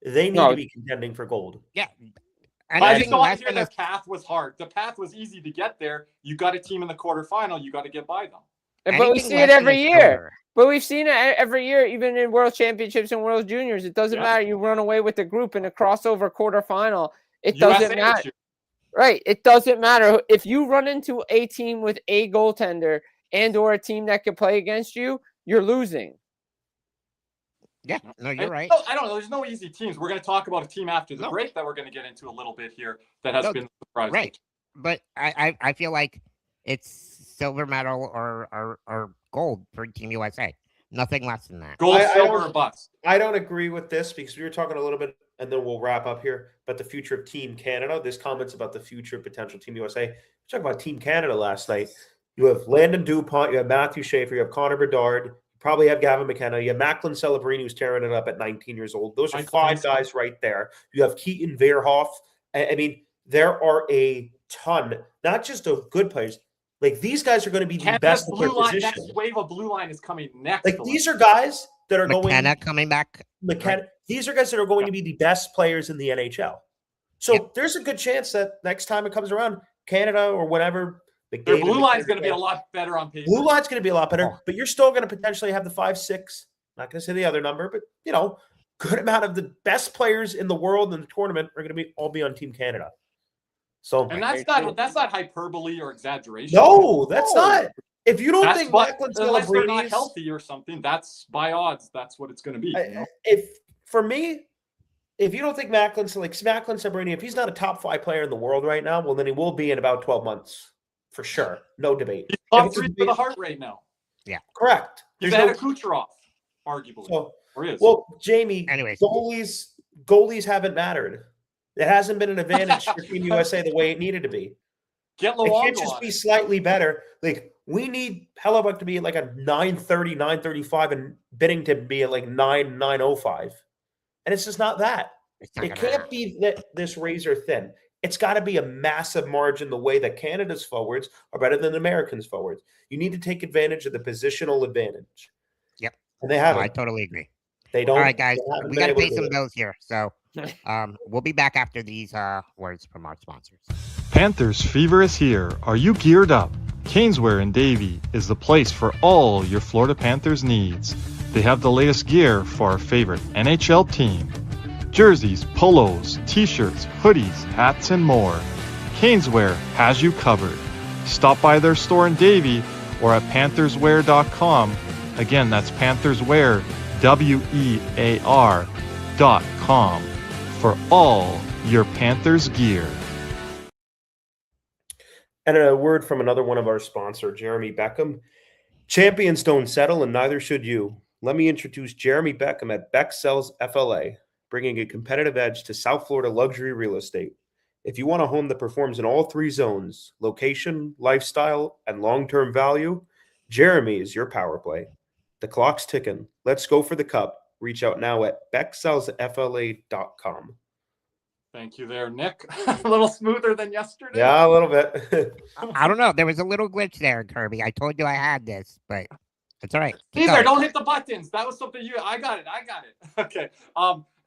A: They need to be contending for gold.
C: Yeah.
B: And I just don't want to hear the path was hard. The path was easy to get there. You got a team in the quarterfinal. You got to get by them.
D: But we see it every year. But we've seen it every year, even in World Championships and World Juniors. It doesn't matter. You run away with the group in a crossover quarterfinal. It doesn't matter. Right. It doesn't matter. If you run into a team with a goaltender and or a team that can play against you, you're losing.
C: Yeah, no, you're right.
B: I don't know. There's no easy teams. We're going to talk about a team after the break that we're going to get into a little bit here that has been surprising.
C: Right. But I feel like it's silver medal or gold for Team USA. Nothing less than that.
B: Gold, silver, or bust.
A: I don't agree with this because we were talking a little bit, and then we'll wrap up here, about the future of Team Canada. This comments about the future of potential Team USA. We talked about Team Canada last night. You have Landon Dupont, you have Matthew Schaefer, you have Connor Bedard, probably have Gavin McKenna. You have Macklin Celebrini, who's tearing it up at 19 years old. Those are 5 guys right there. You have Keaton Verhoff. I mean, there are a ton, not just of good players. Like, these guys are going to be the best in their position.
B: Next wave of blue line is coming next.
A: Like, these are guys that are
C: McKenna coming back.
A: McKenna. Right. These are guys that are going to be the best players in the NHL. So there's a good chance that next time it comes around, Canada or whatever,
B: their blue line is going to be a lot better on paper.
A: Blue line's going to be a lot better, but you're still going to potentially have the 5-6. Not going to say the other number, but good amount of the best players in the world in the tournament are going to all be on Team Canada. So,
B: and that's not hyperbole or exaggeration.
A: No, that's not. If you don't
B: That's
A: think
B: what,
A: Macklin
B: unless they're not
A: Celebrini's,
B: healthy or something, that's by odds. That's what it's going to be. You know?
A: if for me, if you don't think Macklin Celebrini, if he's not a top 5 player in the world right now, well, then he will be in about 12 months for sure. No debate.
B: He's
A: If
B: top
A: it's a
B: 3 for
A: debate-
B: the heart right now.
A: correct.
B: He's
A: There's
B: ahead
A: no
B: of Kucherov, arguably.
A: so
B: or is.
A: well, Jamie.
C: Anyways.
A: goalies haven't mattered. It hasn't been an advantage for Team USA the way it needed to be.
B: Get
A: It
B: Luongo
A: can't just
B: on
A: be
B: it.
A: slightly better. Like we need Hellebuck to be at like a 930, 935, and Bidding to be at like 905. And it's just not that.
C: It's not
A: It
C: gonna
A: can't
C: happen.
A: be this razor thin. It's got to be a massive margin the way that Canada's forwards are better than Americans' forwards. You need to take advantage of the positional advantage.
C: Yep.
A: And they
C: No,
A: haven't.
C: I totally agree.
A: They don't.
C: All right, guys,
A: they haven't
C: we
A: been
C: got to
A: able
C: pay
A: do
C: some
A: it.
C: bills here. So we'll be back after these words from our sponsors.
E: Panthers fever is here. Are you geared up? Caneswear in Davie is the place for all your Florida Panthers needs. They have the latest gear for our favorite NHL team. Jerseys, polos, t-shirts, hoodies, hats, and more. Caneswear has you covered. Stop by their store in Davie or at pantherswear.com. Again, that's pantherswear, WEAR.com for all your Panthers gear.
A: And a word from another one of our sponsor, Jeremy Beckham. Champions don't settle, and neither should you. Let me introduce Jeremy Beckham at Beck Sells FLA, bringing a competitive edge to South Florida luxury real estate. If you want a home that performs in all 3 zones, location, lifestyle, and long-term value, Jeremy is your power play. The clock's ticking. Let's go for the cup. Reach out now at becksellsfla.com.
B: Thank you there, Nick. A little smoother than yesterday.
A: Yeah, a little bit.
C: I don't know. There was a little glitch there, Kirby. I told you I had this, but it's all right. Keep
B: Caesar,
C: going.
B: don't hit the buttons. That was something I got it. Okay.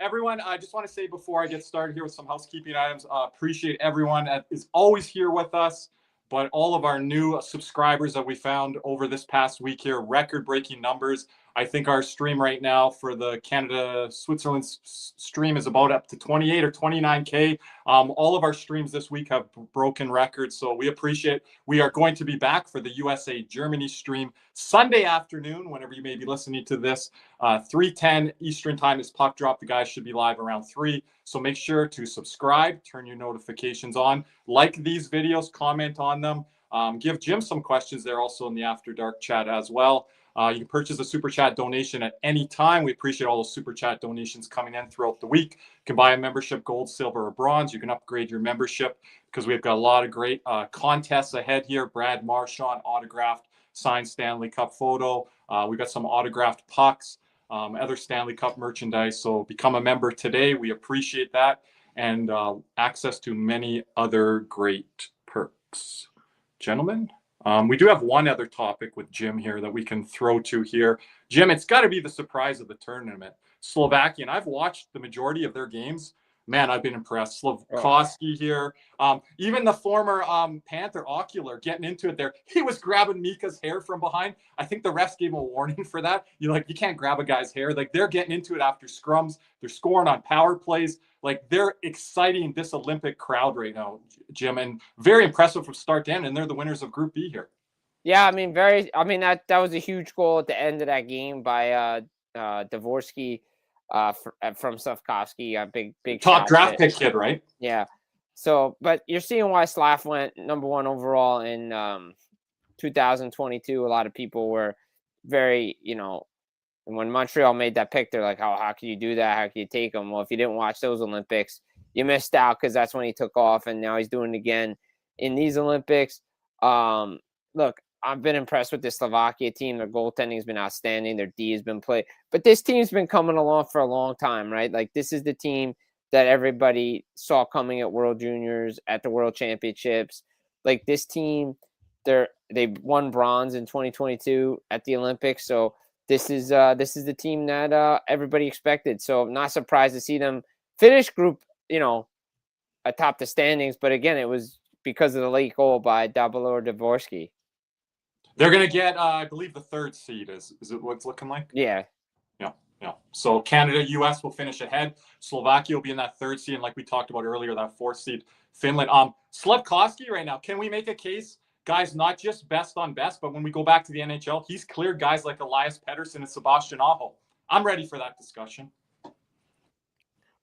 B: Everyone, I just want to say before I get started here with some housekeeping items, appreciate everyone that is always here with us, but all of our new subscribers that we found over this past week here, record-breaking numbers. I think our stream right now for the Canada-Switzerland stream is about up to 28 or 29K. All of our streams this week have broken records, so we appreciate it. We are going to be back for the USA-Germany stream Sunday afternoon, whenever you may be listening to this. 3:10 Eastern time is puck drop. The guys should be live around 3. So make sure to subscribe, turn your notifications on, like these videos, comment on them. Give Jim some questions there also in the After Dark chat as well. You can purchase a Super Chat donation at any time. We appreciate all those Super Chat donations coming in throughout the week. You can buy a membership, gold, silver, or bronze. You can upgrade your membership because we've got a lot of great contests ahead here. Brad Marchand autographed, signed Stanley Cup photo. We've got some autographed pucks, other Stanley Cup merchandise. So become a member today. We appreciate that. And access to many other great perks. Gentlemen? We do have one other topic with Jim here that we can throw to here. Jim, it's got to be the surprise of the tournament. Slovakia, and I've watched the majority of their games. Man, I've been impressed. Slavkovsky here. Even the former Panther, Ocular, getting into it there. He was grabbing Mika's hair from behind. I think the refs gave him a warning for that. You can't grab a guy's hair. Like, they're getting into it after scrums. They're scoring on power plays. Like, they're exciting this Olympic crowd right now, Jim, and very impressive from start to end. And they're the winners of Group B here.
D: Yeah, that was a huge goal at the end of that game by Dvorsky from Slavkovsky. A big
B: top draft pick kid, right?
D: Yeah. So, but you're seeing why Slav went number 1 overall in 2022. A lot of people were very, when Montreal made that pick, they're like, how can you do that? How can you take him? Well, if you didn't watch those Olympics, you missed out because that's when he took off, and now he's doing it again in these Olympics. Look, I've been impressed with the Slovakia team. Their goaltending has been outstanding. Their D has been played. But this team's been coming along for a long time, right? Like, this is the team that everybody saw coming at World Juniors, at the World Championships. Like, this team, they won bronze in 2022 at the Olympics. So this is the team that everybody expected. So I'm not surprised to see them finish group, atop the standings. But again, it was because of the late goal by Dabalor Dvorsky.
B: They're going to get, I believe, the 3rd seed. Is it what it's looking like?
D: Yeah.
B: Yeah. So Canada, U.S. will finish ahead. Slovakia will be in that 3rd seed. And like we talked about earlier, that 4th seed, Finland. Slavkovsky right now, can we make a case guys not just best on best, but when we go back to the NHL, he's cleared guys like Elias Pettersson and Sebastian Aho. I'm ready for that discussion.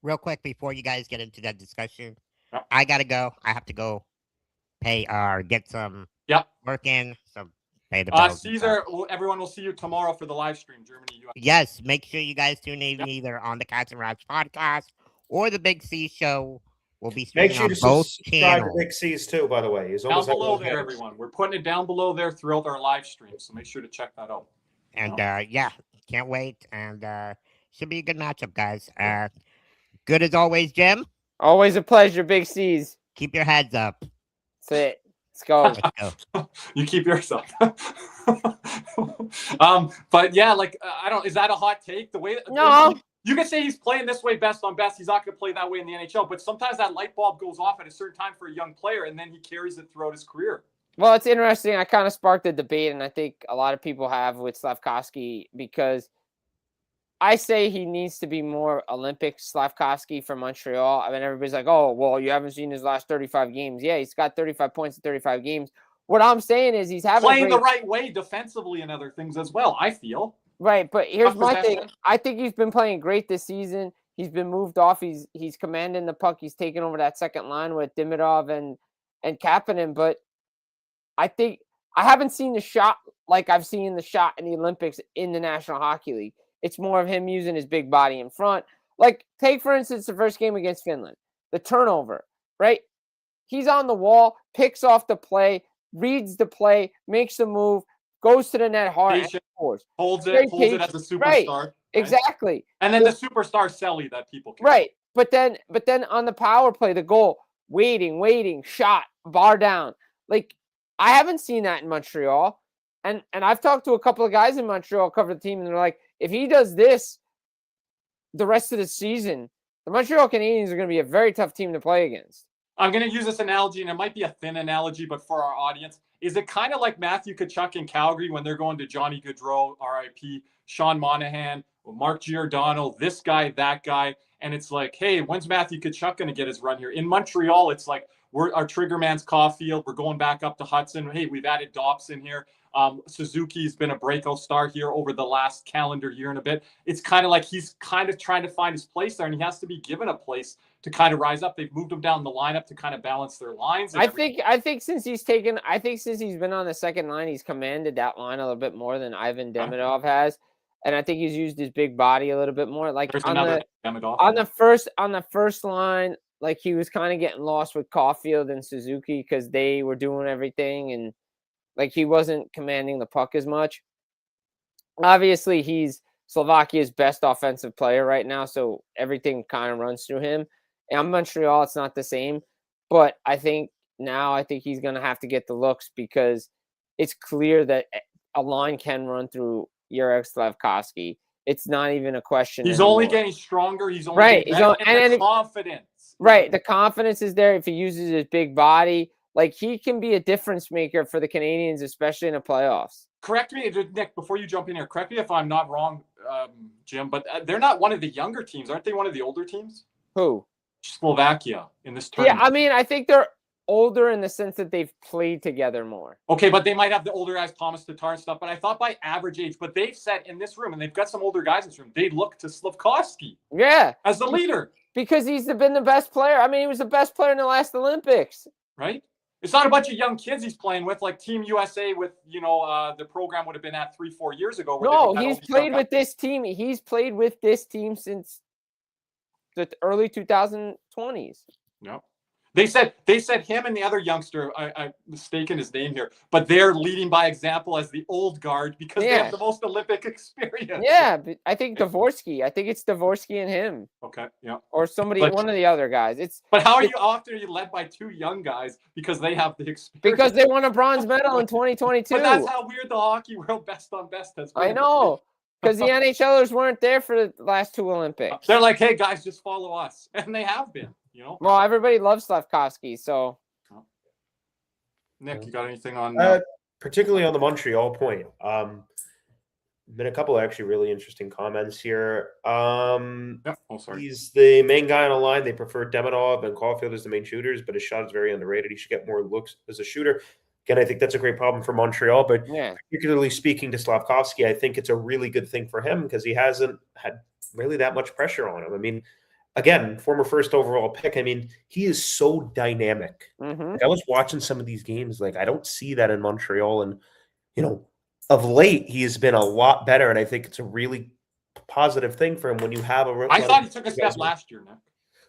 C: Real quick before you guys get into that discussion,
B: Yep.
C: I gotta go. I have to go pay or get some work in. So pay the bills.
B: Caesar, everyone will see you tomorrow for the live stream, Germany, US.
C: Yes, make sure you guys tune in either on the Cats and Rats podcast or the Big C show. We'll be
A: Make
C: streaming
A: sure
C: on
A: to
C: both
A: subscribe
C: channels.
A: to Big C's too, by the way. He's
B: Down
A: almost
B: below there, everyone. We're putting it down below there throughout our live stream, so make sure to check that out.
C: And can't wait. And should be a good matchup, guys. Good as always, Jim.
D: Always a pleasure, Big C's.
C: Keep your heads up.
D: That's it. Let's go.
C: Let's go.
B: You keep yours up. But yeah, like is that a hot take? The way
D: No.
B: You can say he's playing this way best on best. He's not going to play that way in the NHL. But sometimes that light bulb goes off at a certain time for a young player, and then he carries it throughout his career.
D: Well, it's interesting. I kind of sparked a debate, and I think a lot of people have with Slafkovsky, because I say he needs to be more Olympic Slafkovsky for Montreal. I mean, everybody's like, oh, well, you haven't seen his last 35 games. Yeah, he's got 35 points in 35 games. What I'm saying is he's having
B: playing the right way defensively and other things as well, I feel.
D: Right, but here's my thing. I think he's been playing great this season. He's been moved off. He's commanding the puck. He's taking over that second line with Demidov and Kapanen. But I think I haven't seen the shot like I've seen the shot in the Olympics in the National Hockey League. It's more of him using his big body in front. Like, take, for instance, the first game against Finland. The turnover, right? He's on the wall, picks off the play, reads the play, makes a move, goes to the net hard, and scores.
B: Holds it as a superstar.
D: Right. Exactly.
B: And then the superstar Selly that people can.
D: Right. But then on the power play, the goal, waiting, shot, bar down. Like, I haven't seen that in Montreal. And I've talked to a couple of guys in Montreal, cover the team, and they're like, if he does this the rest of the season, the Montreal Canadiens are going to be a very tough team to play against.
B: I'm going to use this analogy, and it might be a thin analogy, but for our audience, is it kind of like Matthew Tkachuk in Calgary when they're going to Johnny Gaudreau, RIP, Sean Monahan, Mark Giordano, this guy, that guy, and it's like, hey, when's Matthew Tkachuk going to get his run here? In Montreal, it's like, our trigger man's Caulfield. We're going back up to Hudson. Hey, we've added Dobson here. Suzuki's been a breakout star here over the last calendar year and a bit. It's kind of like he's kind of trying to find his place there, and he has to be given a place to kind of rise up. They've moved him down the lineup to kind of balance their lines.
D: I think since he's been on the second line, he's commanded that line a little bit more than Ivan Demidov has. And I think he's used his big body a little bit more. Like on the first line, like he was kind of getting lost with Caulfield and Suzuki because they were doing everything, and like he wasn't commanding the puck as much. Obviously, he's Slovakia's best offensive player right now, so everything kind of runs through him. And on Montreal, it's not the same, but I think he's going to have to get the looks because it's clear that a line can run through Jurek Slafkovsky. It's not even a question.
B: He's
D: anymore.
B: only getting stronger. He's only getting confidence.
D: Right. The confidence is there if he uses his big body. Like, he can be a difference maker for the Canadiens, especially in the playoffs.
B: Correct me, Nick, before you jump in here. Correct me if I'm not wrong, Jim, but they're not one of the younger teams. Aren't they one of the older teams?
D: Who?
B: Slovakia in this tournament.
D: Yeah, I mean, I think they're older in the sense that they've played together more.
B: Okay, but they might have the older guys, Thomas Tatar and stuff, but I thought by average age, but they've said in this room, and they've got some older guys in this room, they look to Slafkovsky as the leader. Because
D: he's been the best player. I mean, he was the best player in the last Olympics.
B: Right? It's not a bunch of young kids he's playing with, like Team USA with, the program would have been at 3-4 years ago.
D: No, he's played with this team. He's played with this team since the early 2020s.
B: No. They said him and the other youngster, I'm mistaken his name here, but they're leading by example as the old guard because they have the most Olympic experience.
D: Yeah, but I think Dvorsky. I think it's Dvorsky and him.
B: Okay, yeah.
D: Or one of the other guys.
B: But how often are you led by two young guys because they have the experience?
D: Because they won a bronze medal in 2022.
B: But that's how weird the hockey world best on best has been.
D: I know. Because the NHLers weren't there for the last two Olympics.
B: They're like, hey, guys, just follow us. And they have been.
D: Well, everybody loves Slafkovsky, so.
B: Nick, you got anything on?
A: Particularly on the Montreal point. Been a couple of actually really interesting comments here. He's the main guy on the line. They prefer Demidov and Caulfield as the main shooters, but his shot is very underrated. He should get more looks as a shooter. again, I think that's a great problem for Montreal, but
D: Yeah.
A: particularly speaking to Slafkovsky, I think it's a really good thing for him because he hasn't had really that much pressure on him. I mean, again, former first overall pick. I mean, he is so dynamic.
D: Mm-hmm.
A: Like, I was watching some of these games. Like, I don't see that in Montreal. And, of late, he has been a lot better. And I think it's a really positive thing for him when you have a.
B: I thought he took a step last year, Nick.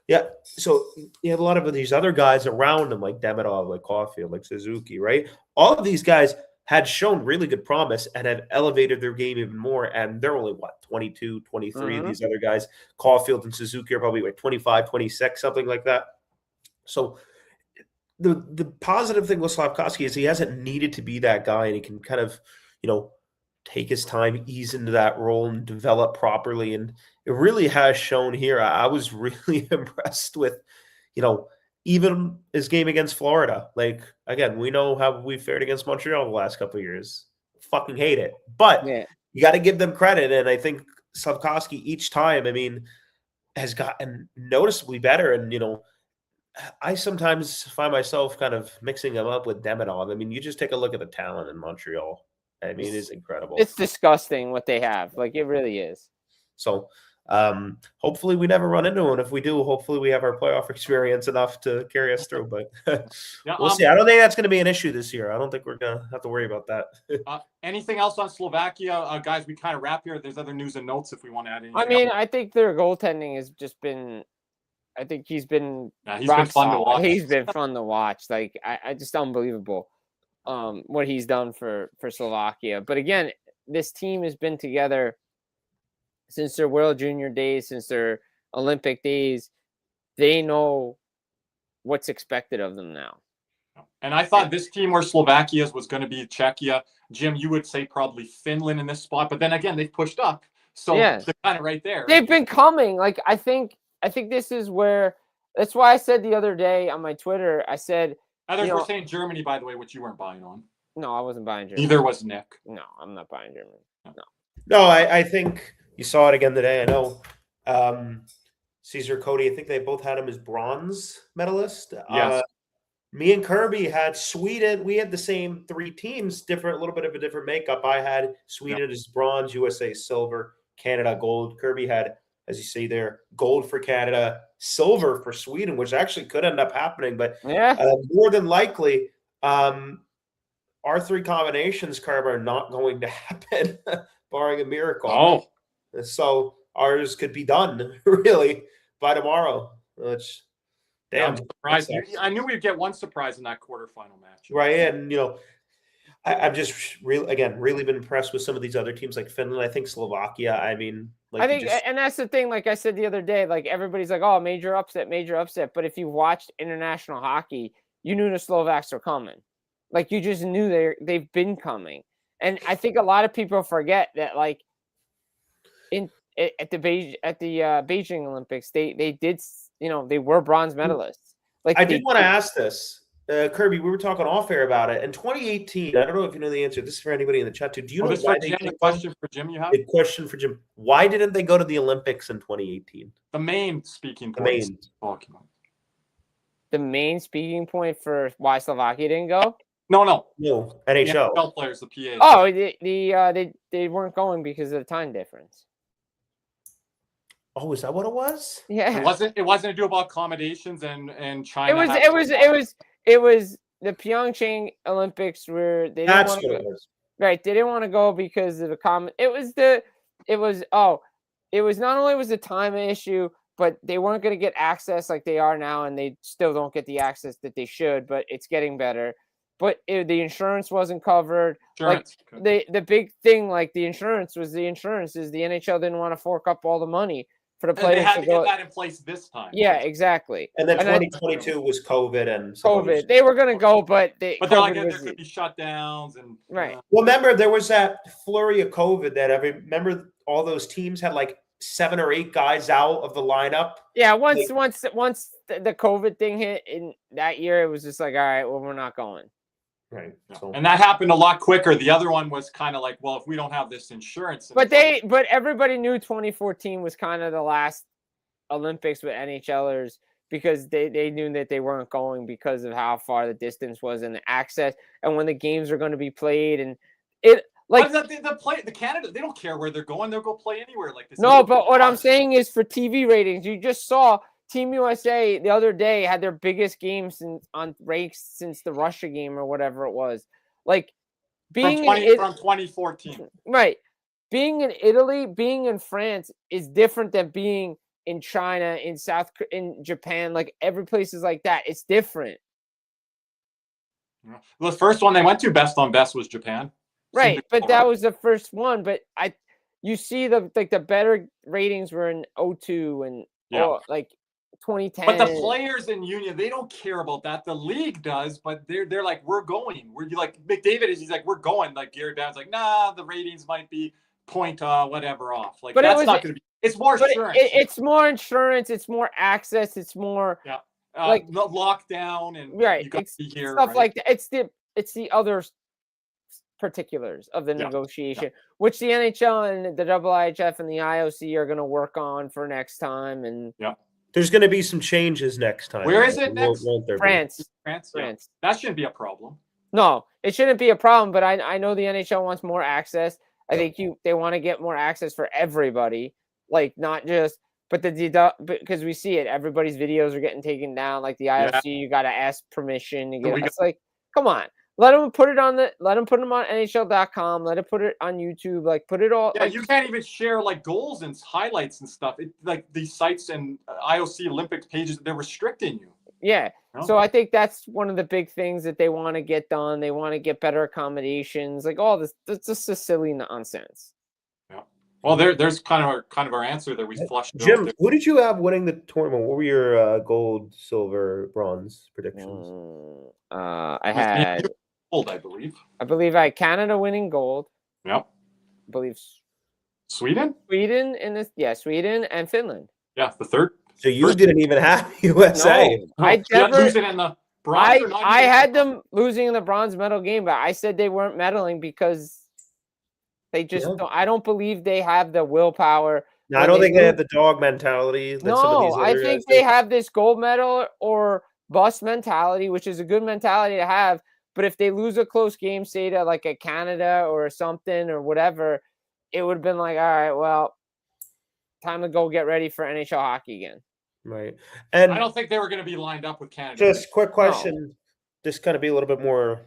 A: Yeah. So you have a lot of these other guys around him, like Demidov, like Caulfield, like Suzuki, right? All of these guys had shown really good promise and have elevated their game even more. And they're only, 22, 23.
D: Mhm.
A: These other guys, Caulfield and Suzuki, are probably 25, 26, something like that. So the positive thing with Slafkovsky is he hasn't needed to be that guy, and he can kind of, take his time, ease into that role, and develop properly. And it really has shown here. I was really impressed with, even his game against Florida. Like, again, we know how we fared against Montreal the last couple of years. Fucking hate it. But
D: Yeah.
A: you got to give them credit. And I think Slafkovsky each time, has gotten noticeably better. And, I sometimes find myself kind of mixing him up with Demidov. I mean, you just take a look at the talent in Montreal. I mean, it is incredible.
D: It's disgusting what they have. Like, it really is.
A: So hopefully we never run into him. If we do, hopefully we have our playoff experience enough to carry us through. But we'll see. I don't think that's going to be an issue this year. I don't think we're going to have to worry about that.
B: Anything else on Slovakia? Guys, we kind of wrap here. There's other news and notes if we want to add anything.
D: I mean, I think their goaltending has just been – I think he's been
B: he's been fun to watch.
D: He's been fun to watch. Like, I just unbelievable what he's done for Slovakia. But again, this team has been together since their World Junior days, since their Olympic days. They know what's expected of them now.
B: And I thought this team where Slovakia's was going to be Czechia. Jim, you would say probably Finland in this spot. But then again, they've pushed up. So they're kind of right there.
D: They've been coming. Like, I think this is where – that's why I said the other day on my Twitter, I said –
B: Others were saying Germany, by the way, which you weren't buying on.
D: No, I wasn't buying Germany.
B: Neither was Nick.
D: No, I'm not buying Germany.
A: No, I think you saw it again today. I know Caesar Cody, I think they both had him as bronze medalist.
B: Yes.
A: Me and Kirby had Sweden. We had the same three teams, a little bit of a different makeup. I had Sweden as bronze, USA silver, Canada gold. Kirby had, as you see there, gold for Canada, silver for Sweden, which actually could end up happening. But more than likely, our three combinations, Carb, are not going to happen, barring a miracle.
B: Oh.
A: So ours could be done, really, by tomorrow, which, damn.
B: I'm surprised. I knew we'd get one surprise in that quarterfinal match.
A: Right, and, I'm just really been impressed with some of these other teams like Finland. I think Slovakia. I mean, like,
D: and that's the thing. Like I said the other day, like everybody's like, "Oh, major upset." But if you watched international hockey, you knew the Slovaks were coming. Like, you just knew they've been coming. And I think a lot of people forget that, like, at the Beijing Olympics, they did, they were bronze medalists. Like,
A: I did want to ask this. Kirby, we were talking off air about it. In 2018, I don't know if you know the answer. This is for anybody in the chat too. Do you know why they
B: the question for Jim you have?
A: A question for Jim. Why didn't they go to the Olympics in 2018?
B: The main speaking point.
D: The main speaking point for why Slovakia didn't go?
A: No, NHL.
B: NHL players, the PA.
D: Oh, they weren't going because of the time difference.
A: Oh, is that what it was?
D: Yeah.
B: It wasn't to do about accommodations and China.
D: It was the Pyeongchang Olympics where they didn't want to go. Right, they didn't want to go because of the it was not only was the time issue, but they weren't going to get access like they are now, and they still don't get the access that they should, but it's getting better. But the insurance wasn't covered. Like, the big thing, like the insurance is the NHL didn't want to fork up all the money for the players.
B: They had to get that in place this time.
D: Yeah, exactly.
A: And then 2022 was COVID and
D: COVID. They were going to go, but
B: they're like, there could be shutdowns and
D: right.
A: Well, remember there was that flurry of COVID that remember all those teams had like 7 or 8 guys out of the lineup.
D: Yeah, once the COVID thing hit in that year, it was just like, all right, well, we're not going.
A: Right.
B: So. And that happened a lot quicker. The other one was kind of like, well, if we don't have this insurance.
D: But everybody knew 2014 was kind of the last Olympics with NHLers because they knew that they weren't going because of how far the distance was and the access and when the games are going to be played. And it like
B: the Canada, they don't care where they're going. They'll go play anywhere like this.
D: No, but what I'm saying is for TV ratings, you just saw Team USA the other day had their biggest game on rakes since the Russia game or whatever it was. Like being
B: from 2014.
D: Right. Being in Italy, being in France is different than being in China, in Japan, like every place is like that. It's different.
B: The first one they went to best on best was Japan.
D: Right, but that was the first one. But you see the better ratings were in 2002 and like 2010.
B: But the players in Union, they don't care about that. The league does, but they're like, we're going. We're like McDavid he's like, we're going. Like Gary Bettman's like, nah, the ratings might be point whatever off. Like, but that's not going to be. It's more insurance.
D: It's more insurance. It's more access. It's more
B: like lockdown and you got to be here.
D: Stuff like that. It's the other particulars of the negotiation, which the NHL and the IIHF and the IOC are going to work on for next time. And
A: there's going to be some changes next time.
B: Where is it next?
A: Won't there
D: France.
A: be?
B: France. That shouldn't be a problem.
D: No, it shouldn't be a problem. But I know the NHL wants more access. I think they want to get more access for everybody. Like not just, but because we see it, everybody's videos are getting taken down. Like the IOC, you got to ask permission to get. It's like, come on, let them put them on NHL.com. Let it put it on YouTube. Like put it all.
B: Yeah, you can't even share like goals and highlights and stuff. Like these sites and IOC Olympics pages, they're restricting you.
D: Yeah. So I think that's one of the big things that they want to get done. They want to get better accommodations. Like all this, that's just a silly nonsense.
B: Well, there's kind of our answer that we flushed.
A: Jim, who did you have winning the tournament? What were your gold, silver, bronze predictions?
D: I had
B: gold, I believe.
D: I had Canada winning gold.
B: Yep.
D: I believe
B: Sweden.
D: Sweden and Finland.
B: Yeah, the third.
A: So you didn't even have USA.
D: No, I never
B: losing in the bronze.
D: I had them losing in the bronze medal game, but I said they weren't medaling because. They just don't. I don't believe they have the willpower.
A: No, I don't think they have the dog mentality.
D: No, I think they have this gold medal or bust mentality, which is a good mentality to have. But if they lose a close game, say to like a Canada or something or whatever, it would have been like, all right, well, time to go get ready for NHL hockey again.
A: Right. And
B: I don't think they were going to be lined up with Canada.
A: Just quick question, just kind of be a little bit more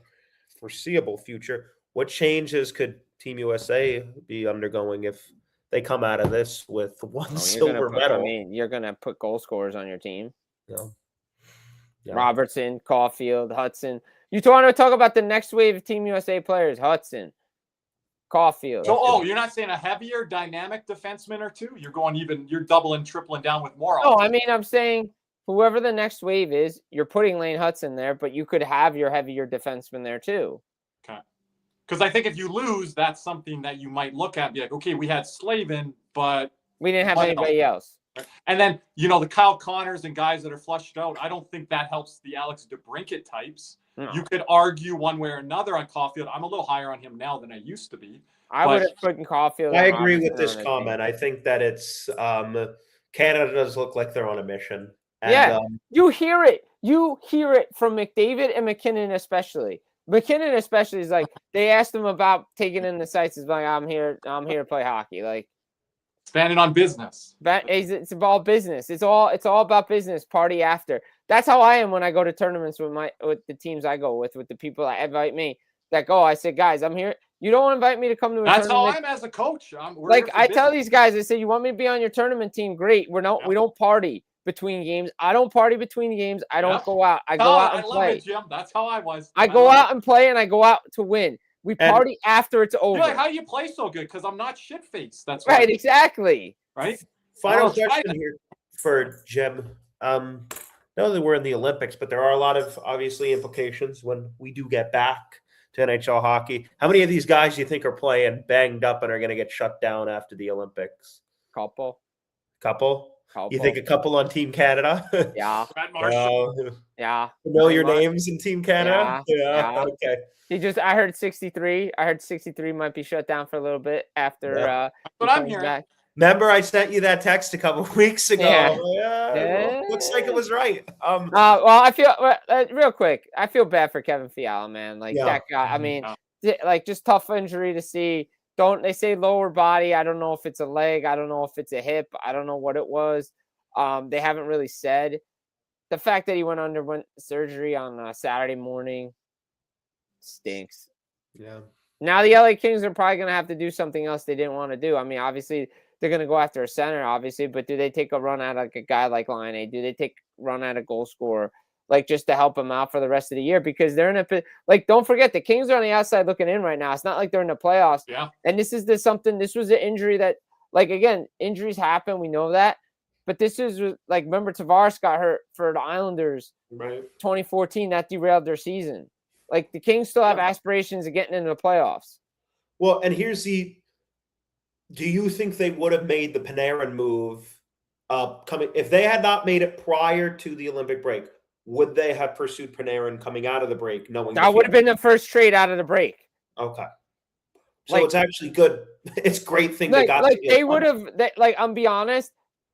A: foreseeable future. What changes could Team USA be undergoing if they come out of this with one silver medal?
D: I mean, you're going to put goal scorers on your team.
A: Yeah.
D: Robertson, Caulfield, Hudson. You want to talk about the next wave of Team USA players? Hudson, Caulfield.
B: So, you're not saying a heavier, dynamic defenseman or two? You're doubling, tripling down with more.
D: No, I mean, I'm saying whoever the next wave is, you're putting Lane Hudson there, but you could have your heavier defenseman there too.
B: Okay. Because I think if you lose, that's something that you might look at and be like, okay, we had Slavin, but
D: we didn't have anybody else.
B: And then, the Kyle Connors and guys that are flushed out, I don't think that helps the Alex DeBrincat types. No. You could argue one way or another on Caulfield. I'm a little higher on him now than I used to be.
D: I would have put Caulfield.
A: I agree with this comment. I think that it's Canada does look like they're on a mission. And,
D: you hear it. You hear it from McDavid and McKinnon especially. McKinnon especially is like they asked him about taking in the sites. He's like, I'm here to play hockey. Like
B: standing on business.
D: It's all business. It's all about business. Party after. That's how I am when I go to tournaments with the teams I go with the people that invite me. That go, I say, guys, I'm here. You don't invite me to come to a tournament.
B: That's how I'm as a coach.
D: I tell these guys, I say, you want me to be on your tournament team? Great. We don't party between games. I don't party between games. I don't go out. I go out and play.
B: Love it, Jim. That's how I was.
D: I go out and play, and I go out to win. We party after it's over.
B: You're like, how do you play so good? Because I'm not shit-faced. That's
D: right. Exactly.
B: Right.
A: Final question here for Jim. Know that we're in the Olympics, but there are a lot of obviously implications when we do get back to NHL hockey. How many of these guys do you think are playing banged up and are going to get shut down after the Olympics?
D: Couple.
A: You think a couple on Team Canada?
D: Yeah.
A: Yeah. Familiar names in Team Canada? Yeah. Okay.
D: I heard 63. I heard 63 might be shut down for a little bit after.
B: But I'm hearing.
A: Remember, I sent you that text a couple of weeks ago.
D: Yeah.
A: I'm like, well, looks like it was right.
D: Well, I feel real quick. I feel bad for Kevin Fiala, man. Like
A: Yeah.
D: that guy. I mean, like just tough injury to see. They say lower body? I don't know if it's a leg. I don't know if it's a hip. I don't know what it was. They haven't really said. The fact that he underwent surgery on Saturday morning stinks.
A: Yeah.
D: Now the LA Kings are probably going to have to do something else they didn't want to do. I mean, obviously they're going to go after a center, obviously, but do they take a run at like a guy like Line A? Do they take a run at a goal scorer, like just to help him out for the rest of the year? Because they're in a like, don't forget the Kings are on the outside looking in right now. It's not like they're in the playoffs.
B: Yeah.
D: And this was an injury that, like, again, injuries happen. We know that. But this is like, remember Tavares got hurt for the Islanders,
A: Right.
D: 2014. That derailed their season. Like the Kings still have aspirations of getting into the playoffs.
A: Well, and here's do you think they would have made the Panarin move coming if they had not made it prior to the Olympic break? Would they have pursued Panarin coming out of the break, knowing
D: That would have been the first trade out of the break.
A: Okay. So it's actually good. It's a great thing they got.
D: Like they would have. Like I'm be honest.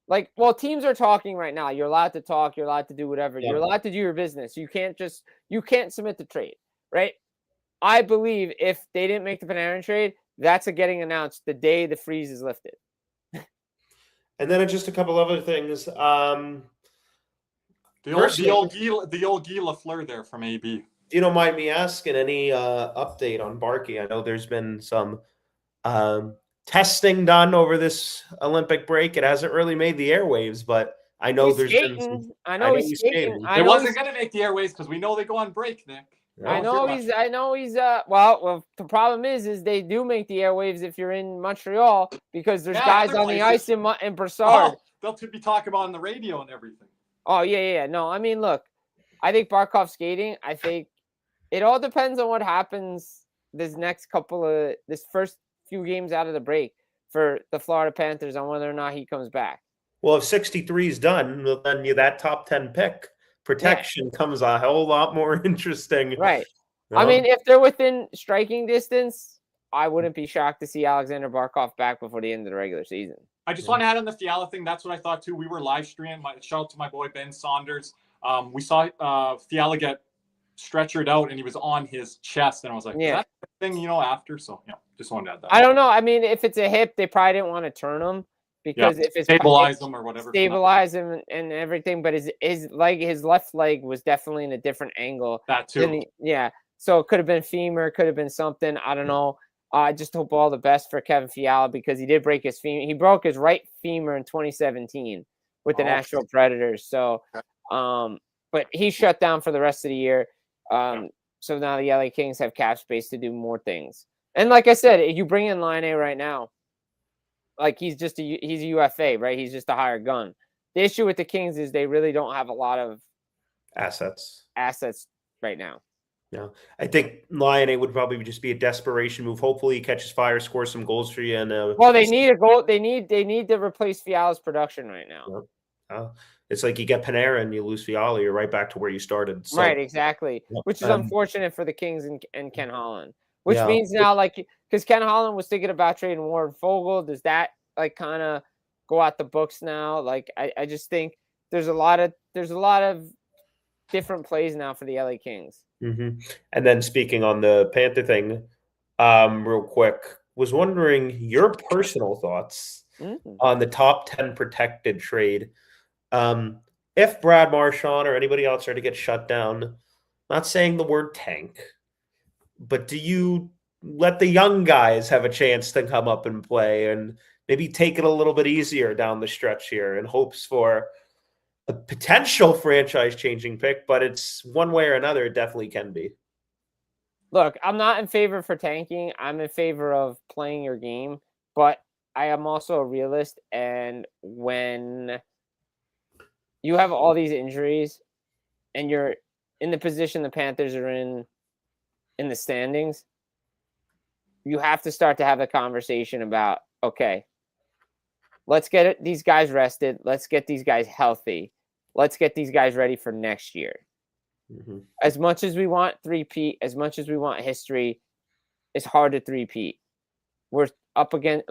D: Like, well, teams are talking right now. You're allowed to talk. You're allowed to do whatever.
A: Yeah.
D: You're allowed to do your business. You can't submit the trade, right? I believe if they didn't make the Panarin trade, that's getting announced the day the freeze is lifted.
A: And then just a couple other things.
B: The old Guy Lafleur there from AB.
A: You don't mind me asking any update on Barkey? I know there's been some testing done over this Olympic break. It hasn't really made the airwaves, but I know
D: He's
A: been
D: some, I know he's skating.
B: It wasn't going to make the airwaves because we know they go on break, Nick.
D: I know he's well, the problem is they do make the airwaves if you're in Montreal because there's guys on the ice in Brassard.
B: They'll be talking about on the radio and everything.
D: Oh, yeah. No, I mean, look, I think Barkov's skating. I think it all depends on what happens this first few games out of the break for the Florida Panthers on whether or not he comes back.
A: Well, if 63 is done, then that top 10 pick protection comes a whole lot more interesting.
D: Right. I mean, if they're within striking distance, I wouldn't be shocked to see Alexander Barkov back before the end of the regular season.
B: I just want to add on the Fiala thing. That's what I thought too. We were live streaming. Shout out to my boy Ben Saunders. We saw Fiala get stretchered out and he was on his chest, and I was like, is that the thing, after? So just wanted to add that.
D: I don't know. I mean, if it's a hip, they probably didn't want to turn him because if it's
B: stabilize him or whatever,
D: stabilize him and everything. But his left leg was definitely in a different angle.
B: That too.
D: So it could have been femur, could have been something. I don't know. I just hope all the best for Kevin Fiala because he did break his femur. He broke his right femur in 2017 with the Nashville Predators. So, but he shut down for the rest of the year. So now the LA Kings have cap space to do more things. And like I said, if you bring in Line A right now, like he's a UFA, right? He's just a hired gun. The issue with the Kings is they really don't have a lot of
A: assets
D: right now.
A: Yeah, I think Line A would probably just be a desperation move. Hopefully, he catches fire, scores some goals for you. And
D: they need a goal. They need to replace Fiala's production right now.
A: It's like you get Panarin, you lose Fiala, you're right back to where you started. So,
D: right, exactly. Which is unfortunate for the Kings and Ken Holland. Which means now, because Ken Holland was thinking about trading Warren Fogle, does that kind of go out the books now? I just think there's a lot of different plays now for the LA Kings.
A: Mm-hmm. And then speaking on the Panther thing, real quick, was wondering your personal thoughts on the top 10 protected trade. If Brad Marchand or anybody else are to get shut down, not saying the word tank, but do you let the young guys have a chance to come up and play and maybe take it a little bit easier down the stretch here in hopes for a potential franchise-changing pick, but it's one way or another, it definitely can be.
D: Look, I'm not in favor for tanking. I'm in favor of playing your game, but I am also a realist, and when you have all these injuries and you're in the position the Panthers are in the standings, you have to start to have a conversation about, okay, let's get these guys rested. Let's get these guys healthy. Let's get these guys ready for next year. Mm-hmm. As much as we want three-peat, as much as we want history, it's hard to three-peat. We're up against,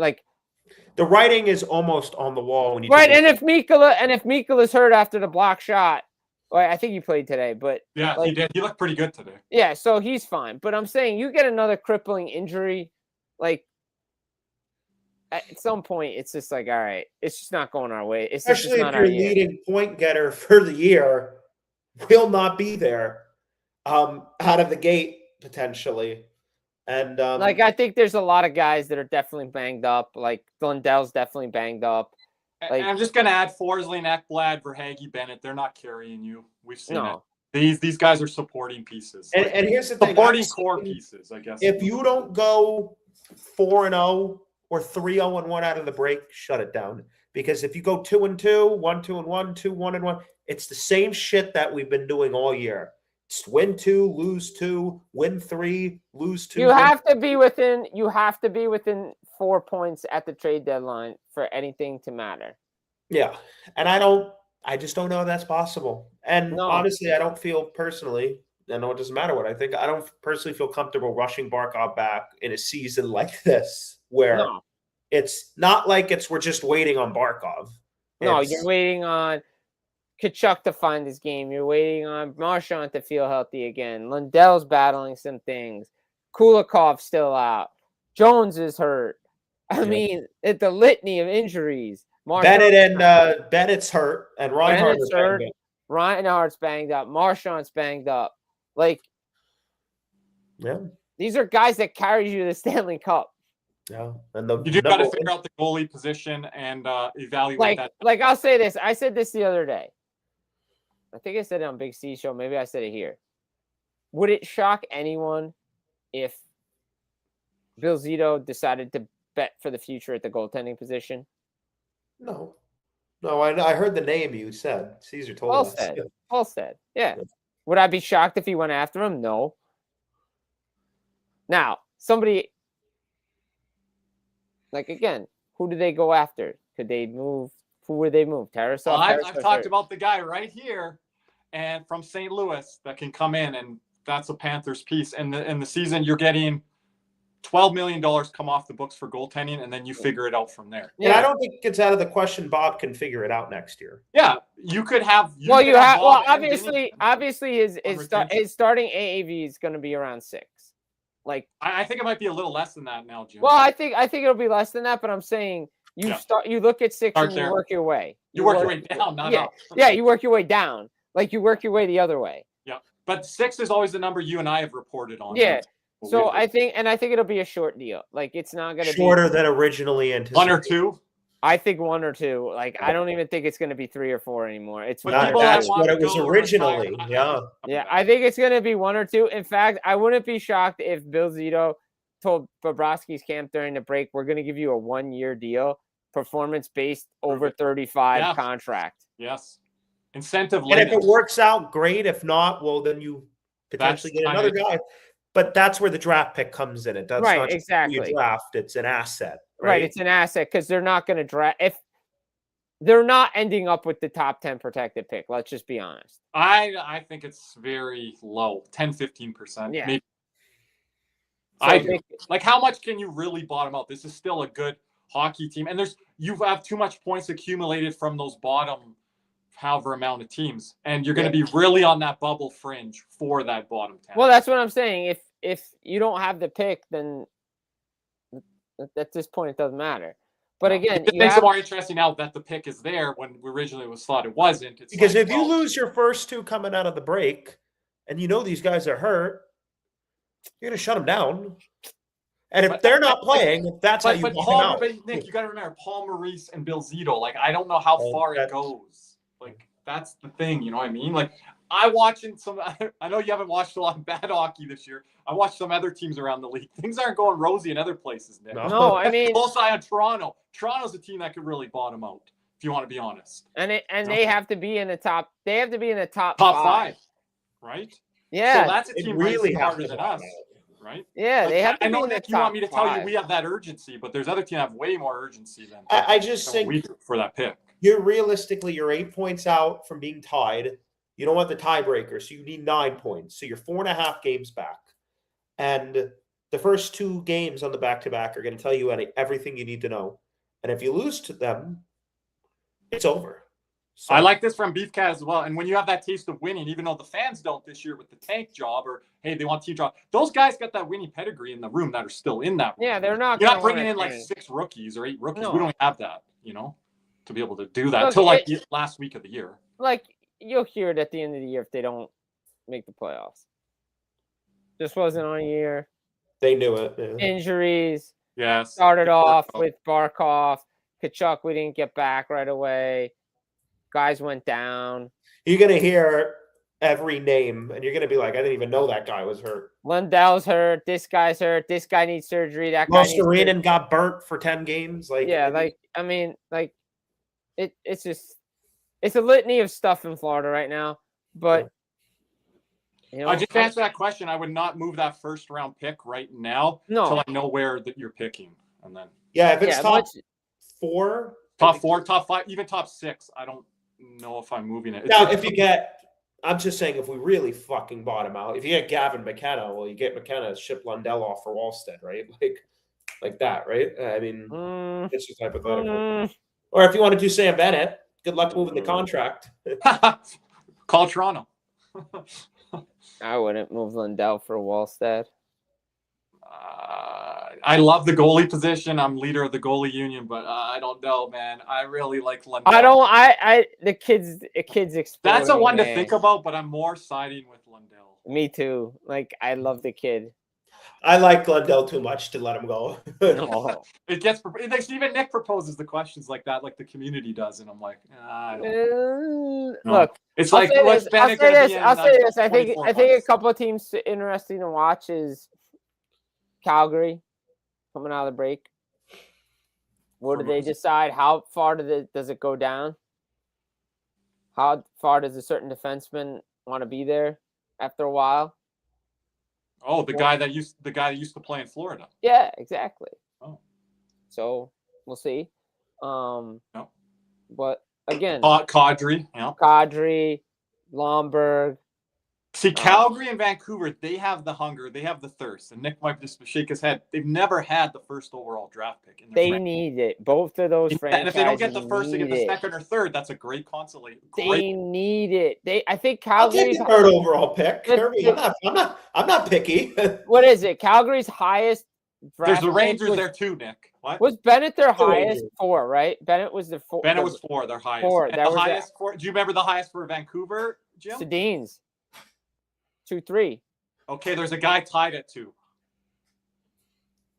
A: The writing is almost on the wall when you
D: Right, and if Mikola's hurt after the block shot, well, I think he played today, but
B: Yeah,
D: like,
B: he did. He looked pretty good today.
D: yeah, so he's fine. But I'm saying you get another crippling injury, like at some point, it's just like, all right, it's just not going our way. It's just
A: especially
D: not
A: if
D: our
A: your
D: year.
A: leading point getter for the year will not be there out of the gate potentially. And
D: Like, I think there's a lot of guys that are definitely banged up. Like Lundell's definitely banged up. Like,
B: And I'm just gonna add Forsley, Ekblad, Verhaeghe, Bennett. They're not carrying you. We've seen
D: no,
B: it. These guys are supporting pieces.
A: and here's the thing:
B: supporting core pieces, I guess.
A: if you don't go 4-0 or 3-0-1 out of the break, shut it down. Because if you go 2-2, 1-2-1, 2-1-1, it's the same shit that we've been doing all year. It's win 2, lose 2, win 3, lose 2.
D: you have to be within 4 points at the trade deadline for anything to matter.
A: Yeah, and I just don't know if that's possible. And honestly, I don't feel personally, I know it doesn't matter what I think, I don't personally feel comfortable rushing Barkov back in a season like this, where it's not like we're just waiting on Barkov.
D: No, you're waiting on Tkachuk to find his game. You're waiting on Marchand to feel healthy again. Lundell's battling some things. Kulikov's still out. Jones is hurt. I mean, it's the litany of injuries.
A: Bennett's hurt, and Reinhardt's hurt.
D: Reinhardt's banged up. Marchand's banged up. Like, these are guys that carry you to the Stanley Cup.
A: Yeah, and
B: you do got to figure out the goalie position and evaluate that.
D: Like, I'll say this. I said this the other day. I think I said it on Big C Show. Maybe I said it here. Would it shock anyone if Bill Zito decided to bet for the future at the goaltending position?
A: No, I heard the name you said. Caesar told us.
D: Paul said, yeah. Would I be shocked if he went after him? No. Now, somebody, like, again, who do they go after? Could they move? Who would they move? Tarasov?
B: Well, I've talked about the guy right here and from St. Louis that can come in, and that's a Panthers piece. And in the season, you're getting $12 million come off the books for goaltending, and then you figure it out from there.
A: Yeah, and I don't think it's out of the question Bob can figure it out next year.
B: Yeah, you could have.
D: Obviously, his starting AAV is going to be around 6. Like,
B: I think it might be a little less than that now, Jim.
D: Well, I think it'll be less than that, but I'm saying you look at 6 and you work your way.
B: You work your way down, not up.
D: Yeah, you work your way down. Like, you work your way the other way.
B: Yeah, but 6 is always the number you and I have reported on.
D: Yeah. So I think it'll be a short deal. Like, it's not going to be
A: shorter than originally anticipated.
B: 1 or 2.
D: I think 1 or 2. Like, I don't even think it's going to be 3 or 4 anymore. It's
A: that's what it was originally. Yeah.
D: Yeah, I think it's going to be 1 or 2. In fact, I wouldn't be shocked if Bill Zito told Bobrovsky's camp during the break, we're going to give you a 1-year deal, performance-based, over 35 contract.
B: Yes. Incentive.
A: And if it works out, great. If not, well, then you potentially get another guy. But that's where the draft pick comes in. It does not
D: exactly.
A: You draft. It's an asset.
D: Right, it's an asset because they're not going to draft. If they're not ending up with the top 10 protected pick, let's just be honest.
B: I think it's very low, 10-15%.
D: Yeah.
B: Maybe. I do. Like, how much can you really bottom out? This is still a good hockey team, and you have too much points accumulated from those bottom however amount of teams, and you're going to be really on that bubble fringe for that bottom 10.
D: Well, that's what I'm saying. If you don't have the pick, then at this point it doesn't matter. But again,
B: it makes it more interesting now that the pick is there when originally it was thought it wasn't. It's
A: because if you lose your first 2 coming out of the break, and you know these guys are hurt, you're going to shut them down. And if they're not playing, that's how you bottom out.
B: But Nick, you got to remember Paul Maurice and Bill Zito. Like, I don't know how far it goes. Like, that's the thing, you know what I mean? Like, I know you haven't watched a lot of bad hockey this year. I watched some other teams around the league. Things aren't going rosy in other places, Nick.
D: No, I mean,
B: full side on Toronto. Toronto's a team that could really bottom out, if you want to be honest.
D: And they have to be in the top. They have to be in the top
B: 5, right?
D: Yeah,
B: so that's a team really harder than us, right?
D: Yeah, they have to.
B: I know that you want me to tell you we have that urgency, but there's other teams that have way more urgency than.
A: I just think
B: for that pick.
A: You're 8 points out from being tied. You don't want the tiebreaker, so you need 9 points. So you're 4.5 games back. And the first 2 games on the back-to-back are going to tell you everything you need to know. And if you lose to them, it's over. So,
B: I like this from Beefcat as well. And when you have that taste of winning, even though the fans don't this year with the tank job or, hey, they want team job, those guys got that winning pedigree in the room that are still in that room.
D: Yeah, they're not.
B: You're not bringing in like 6 rookies or 8 rookies.
D: No.
B: We don't have that, to be able to do that
D: Look,
B: until like the last week of the year.
D: Like, you'll hear it at the end of the year if they don't make the playoffs. This wasn't on a year.
A: they knew it. Yeah.
D: Injuries.
B: Yes.
D: Started off with Barkov. Kachuk, we didn't get back right away. Guys went down.
A: You're going to hear every name, and you're going to be like, I didn't even know that guy was hurt.
D: Lundell's hurt. This guy's hurt. This guy needs surgery. That guy needs surgery.
A: Losterinen got burnt for 10 games. It's a litany of stuff in Florida right now. But,
B: I just answer that question. I would not move that first round pick right now until I know where that you're picking. And then
A: if it's top 4,
B: top 4, top 5, even top 6, I don't know if I'm moving it.
A: Now, I'm just saying, if we really fucking bottom out, if you get Gavin McKenna, well, you get McKenna, ship Lundell off for Wallstead, right? Like that, right? I mean, it's just hypothetical. Or if you want to do Sam Bennett, good luck moving the contract.
B: Call Toronto.
D: I wouldn't move Lundell for Wallstead.
B: I love the goalie position. I'm leader of the goalie union, but I don't know, man. I really like Lundell.
D: The kids exploding.
B: That's a one to think about, but I'm more siding with Lundell.
D: Me too. Like, I love the kid.
A: I like Lundell too much to let him go.
D: No.
B: Even Nick proposes the questions like that, like the community does, and I'm like, I don't know.
D: Look,
B: it's
D: I'll
B: like
D: say
B: what's
D: this.
B: Bennett
D: I'll
B: going
D: say
B: to be
D: this. I think a couple of teams interesting to watch is Calgary coming out of the break. What do they decide? How far does it go down? How far does a certain defenseman want to be there after a while?
B: Oh, the guy that used to play in Florida.
D: Yeah, exactly.
B: Oh.
D: So we'll see. But again,
B: Kadri,
D: Kadri, Lomberg.
B: See, Calgary and Vancouver, they have the hunger, they have the thirst, and Nick might just shake his head. They've never had the first overall draft pick.
D: They need it. Both of those franchises.
B: And if they don't get the first, they get the second or third. That's a great consolation.
D: They need it. I think
A: I'll
D: Calgary's
A: take the third overall pick. I'm not picky.
D: What is it? Calgary's highest draft.
B: There's the Rangers there too, Nick. What?
D: Was Bennett their highest? 4, right? Bennett was the 4.
B: Bennett was 4, their highest.
D: 4.
B: And the highest 4. Do you remember the highest for Vancouver, Jim?
D: Sedin's. 2-3.
B: Okay, there's a guy tied at 2.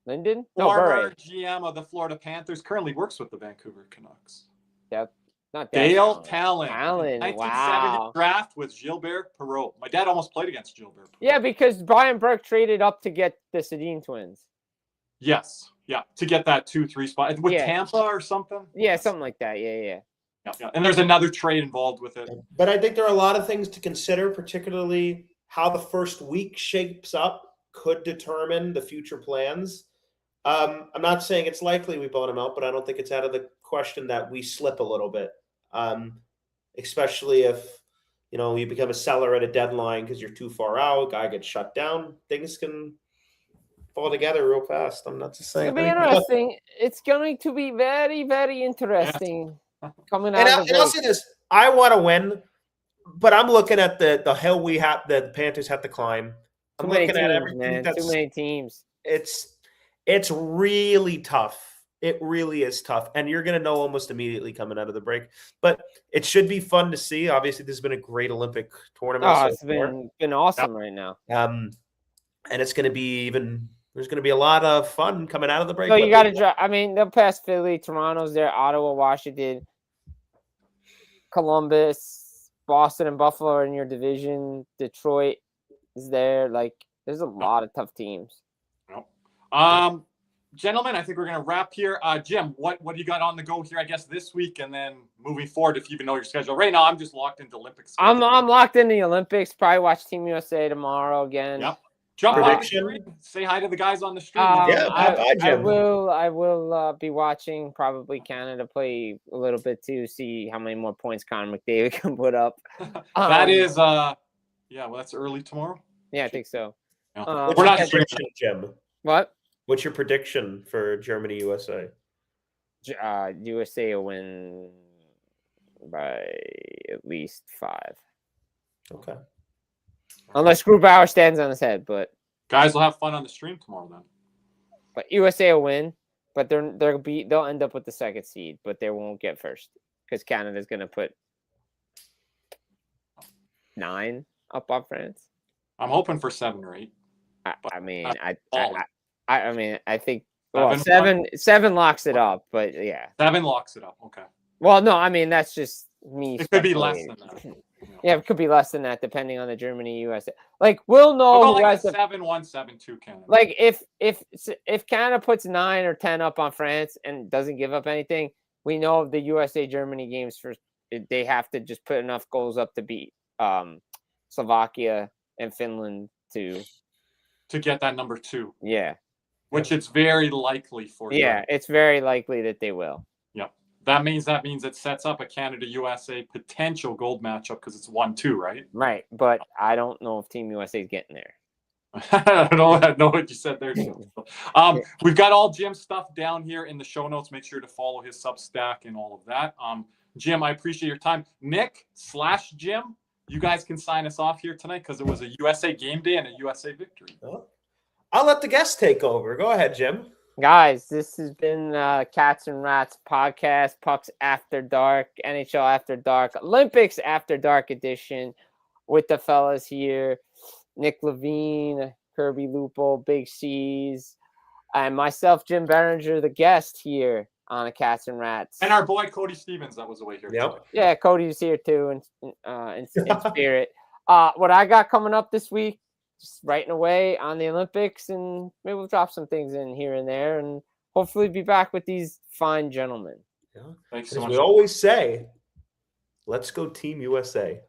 D: Linden?
B: No,
D: Former
B: GM of the Florida Panthers, currently works with the Vancouver Canucks.
D: Yeah, not
B: Dale Talon.
D: 1970
B: wow. Draft with Gilbert Perreault. My dad almost played against Gilbert Perreault.
D: Yeah, because Brian Burke traded up to get the Sedin twins.
B: Yes. Yeah, to get that 2-3 spot. With Tampa or something?
D: Yeah, something like that. Yeah.
B: And there's another trade involved with it.
A: But I think there are a lot of things to consider, particularly how the first week shapes up could determine the future plans. I'm not saying it's likely we bottom out, but I don't think it's out of the question that we slip a little bit, especially if you become a seller at a deadline because you're too far out, guy gets shut down, things can fall together real fast. I'm not just saying.
D: It'll be interesting. It's going to be very, very interesting coming out of the break.
A: And I'll say this: I want to win. But I'm looking at the hill the Panthers have to climb. I'm looking at everything.
D: Man. Too many teams.
A: It's really tough. It really is tough. And you're going to know almost immediately coming out of the break. But it should be fun to see. Obviously, this has been a great Olympic tournament.
D: Oh, it's been awesome right now.
A: And it's going to be there's going to be a lot of fun coming out of the break.
D: So you got to drop. I mean, they'll pass Philly, Toronto's there, Ottawa, Washington, Columbus. Boston and Buffalo are in your division. Detroit is there. Like, there's a lot of tough teams.
B: Gentlemen, I think we're going to wrap here. Jim, what do you got on the go here, I guess, this week and then moving forward, if you even know your schedule? Right now, I'm just locked into Olympics.
D: I'm locked into the Olympics. Probably watch Team USA tomorrow again.
B: Yep. Jump on the stream. Say hi to the guys on the stream.
A: Bye, Jim.
D: I will be watching probably Canada play a little bit to see how many more points Connor McDavid can put up.
B: That is, that's early tomorrow.
D: Yeah, I think so.
B: Yeah.
A: We're not prediction, Jim.
D: What?
A: What's your prediction for Germany USA?
D: USA will win by at least 5.
A: Okay.
D: Unless Grubauer stands on his head, but
B: Guys will have fun on the stream tomorrow then.
D: USA will win, but they'll end up with the 2nd seed, but they won't get first because Canada's going to put 9 up on France.
B: I'm hoping for 7 or 8.
D: I think
B: 7
D: 7 locks it up, but yeah.
B: 7 locks it up. Okay.
D: Well, no, I mean that's just me.
B: It could be less than that.
D: Yeah, it could be less than that depending on the Germany USA. Like we'll know
B: We'll
D: who
B: go
D: has
B: like
D: the
B: 7-1, 7-2 Canada.
D: like if Canada puts 9 or 10 up on France and doesn't give up anything, we know the USA Germany games they have to just put enough goals up to beat Slovakia and Finland to
B: get that number 2.
D: Yeah.
B: Which it's very likely for.
D: Yeah, it's very likely that they will.
B: Yep. That means it sets up a Canada USA potential gold matchup because it's 1-2, right?
D: Right, but I don't know if Team USA is getting there.
B: I know what you said there. We've got all Jim's stuff down here in the show notes. Make sure to follow his Substack and all of that. Jim, I appreciate your time. Nick/Jim, you guys can sign us off here tonight because it was a USA game day and a USA victory.
A: I'll let the guests take over. Go ahead, Jim.
D: Guys, this has been Cats and Rats podcast, Pucks After Dark, NHL After Dark, Olympics After Dark edition with the fellas here, Nick Levine, Kirby Lupo, Big C's, and myself, Jim Berenger, the guest here on the Cats and Rats.
B: And our boy Cody Stevens that was away here.
A: Yep.
D: Yeah, Cody's here too in spirit. What I got coming up this week, just writing away on the Olympics, and maybe we'll drop some things in here and there, and hopefully be back with these fine gentlemen.
A: Yeah.
B: Thanks so
A: As
B: much.
A: we always say, let's go Team USA.